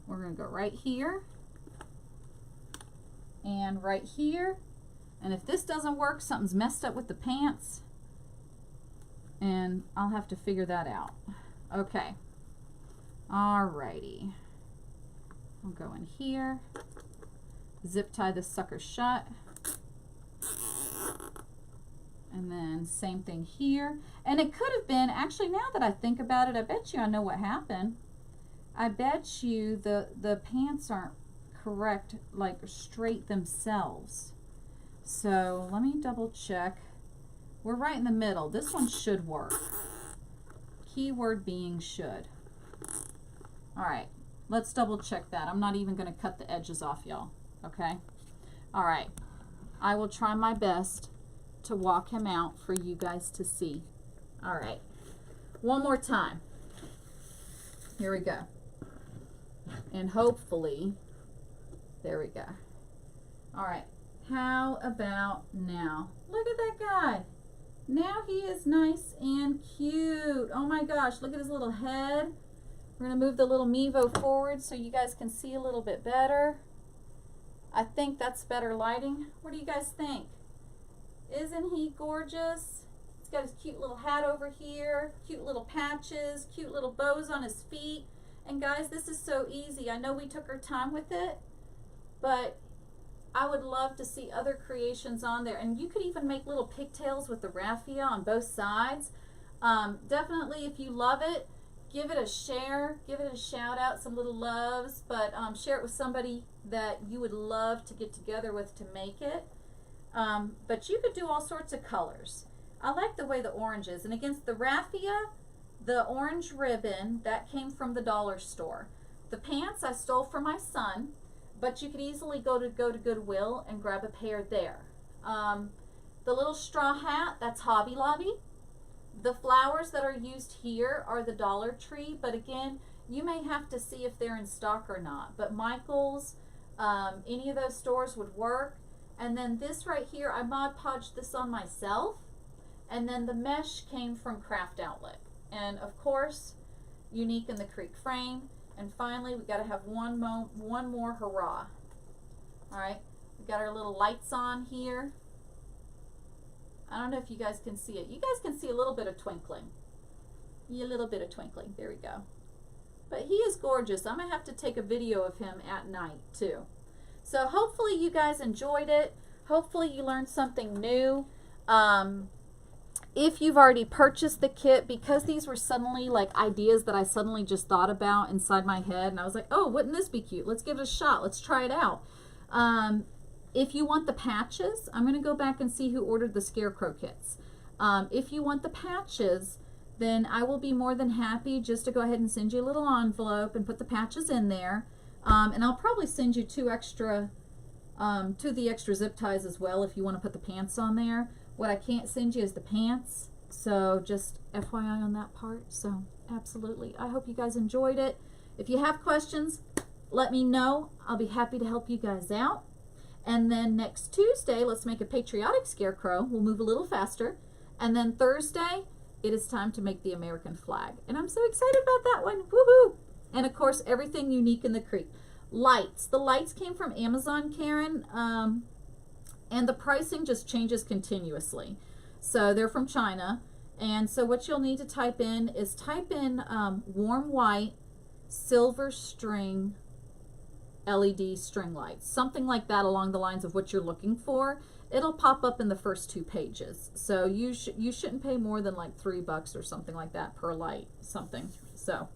We're going to go right here and right here. And if this doesn't work, something's messed up with the pants, and I'll have to figure that out. Okay. Alrighty. I'll go in here, zip tie this sucker shut. And then same thing here. And it could have been, actually now that I think about it, I bet you I know what happened. I bet you the pants aren't correct, like straight themselves. So let me double check. We're right in the middle. This one should work. Keyword being should. All right, let's double check that. I'm not even going to cut the edges off, y'all. Okay? All right. I will try my best to walk him out for you guys to see. All right. One more time. Here we go. And hopefully, there we go. All right. How about now? Look at that guy. Now he is nice and cute. Oh my gosh, look at his little head. We're going to move the little Mevo forward so you guys can see a little bit better. I think that's better lighting. What do you guys think? Isn't he gorgeous? He's got his cute little hat over here, cute little patches, cute little bows on his feet. And guys, this is so easy. I know we took our time with it, but I would love to see other creations on there. And you could even make little pigtails with the raffia on both sides. Definitely, if you love it, give it a share, give it a shout out, some little loves, but share it with somebody that you would love to get together with to make it. But you could do all sorts of colors. I like the way the orange is. And against the raffia, the orange ribbon, that came from the dollar store. The pants I stole from my son, but you could easily go to Goodwill and grab a pair there. The little straw hat, that's Hobby Lobby. The flowers that are used here are the Dollar Tree, but again, you may have to see if they're in stock or not. But Michael's, any of those stores would work. And then this right here, I Mod Podged this on myself. And then the mesh came from Craft Outlet. And of course, Unique in the Creek frame. And finally, we got to have one more hurrah. All right, we got our little lights on here. I don't know if you guys can see it. You guys can see a little bit of twinkling. A little bit of twinkling. There we go. But he is gorgeous. I'm going to have to take a video of him at night too. So hopefully you guys enjoyed it. Hopefully you learned something new. If you've already purchased the kit, because these were suddenly like ideas that I suddenly just thought about inside my head, and I was like, oh, wouldn't this be cute? Let's give it a shot. Let's try it out. If you want the patches, I'm going to go back and see who ordered the Scarecrow kits. If you want the patches, then I will be more than happy just to go ahead and send you a little envelope and put the patches in there. And I'll probably send you two the extra zip ties as well if you want to put the pants on there. What I can't send you is the pants, so just FYI on that part. So absolutely, I hope you guys enjoyed it. If you have questions, let me know. I'll be happy to help you guys out. And then next Tuesday, let's make a patriotic scarecrow. We'll move a little faster. And then Thursday, it is time to make the American flag. And I'm so excited about that one. Woohoo! And of course, everything unique in the creek. Lights. The lights came from Amazon, Karen. And the pricing just changes continuously. So they're from China. And so what you'll need to type in is warm white, silver string, LED string lights. Something like that along the lines of what you're looking for. It'll pop up in the first 2 pages. So you shouldn't pay more than like $3 or something like that per light. Something. So,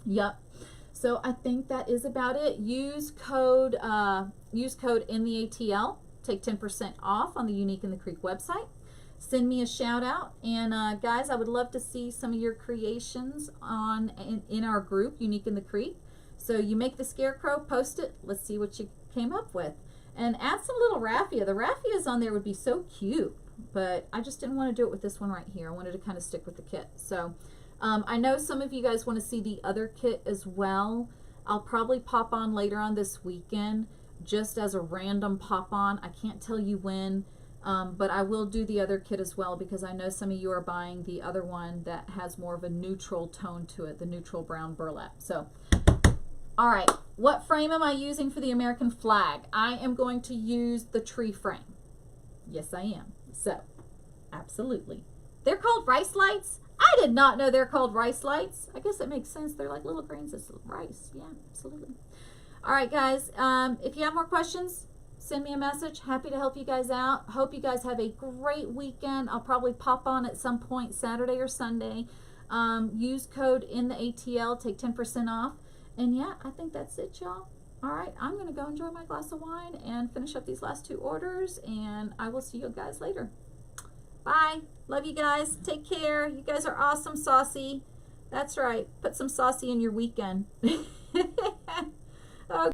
yep. So I think that is about it. Use code in the ATL. Take 10% off on the Unique in the Creek website. Send me a shout out, and guys, I would love to see some of your creations in our group, Unique in the Creek. So you make the scarecrow, post it. Let's see what you came up with, and add some little raffia. The raffias on there would be so cute, but I just didn't want to do it with this one right here. I wanted to kind of stick with the kit. So I know some of you guys want to see the other kit as well. I'll probably pop on later on this weekend, just as a random pop on. I can't tell you when, but I will do the other kit as well, because I know some of you are buying the other one that has more of a neutral tone to it, the neutral brown burlap. So, all right, what frame am I using for the American flag? I am going to use the tree frame. Yes, I am. So, absolutely. They're called rice lights. I did not know they're called rice lights. I guess it makes sense. They're like little grains of rice. Yeah, absolutely. All right, guys, if you have more questions, send me a message. Happy to help you guys out. Hope you guys have a great weekend. I'll probably pop on at some point Saturday or Sunday. Use code in the ATL, take 10% off. And yeah, I think that's it, y'all. All right, I'm going to go enjoy my glass of wine and finish up these last 2 orders, and I will see you guys later. Bye. Love you guys. Take care. You guys are awesome, saucy. That's right. Put some saucy in your weekend. Okay.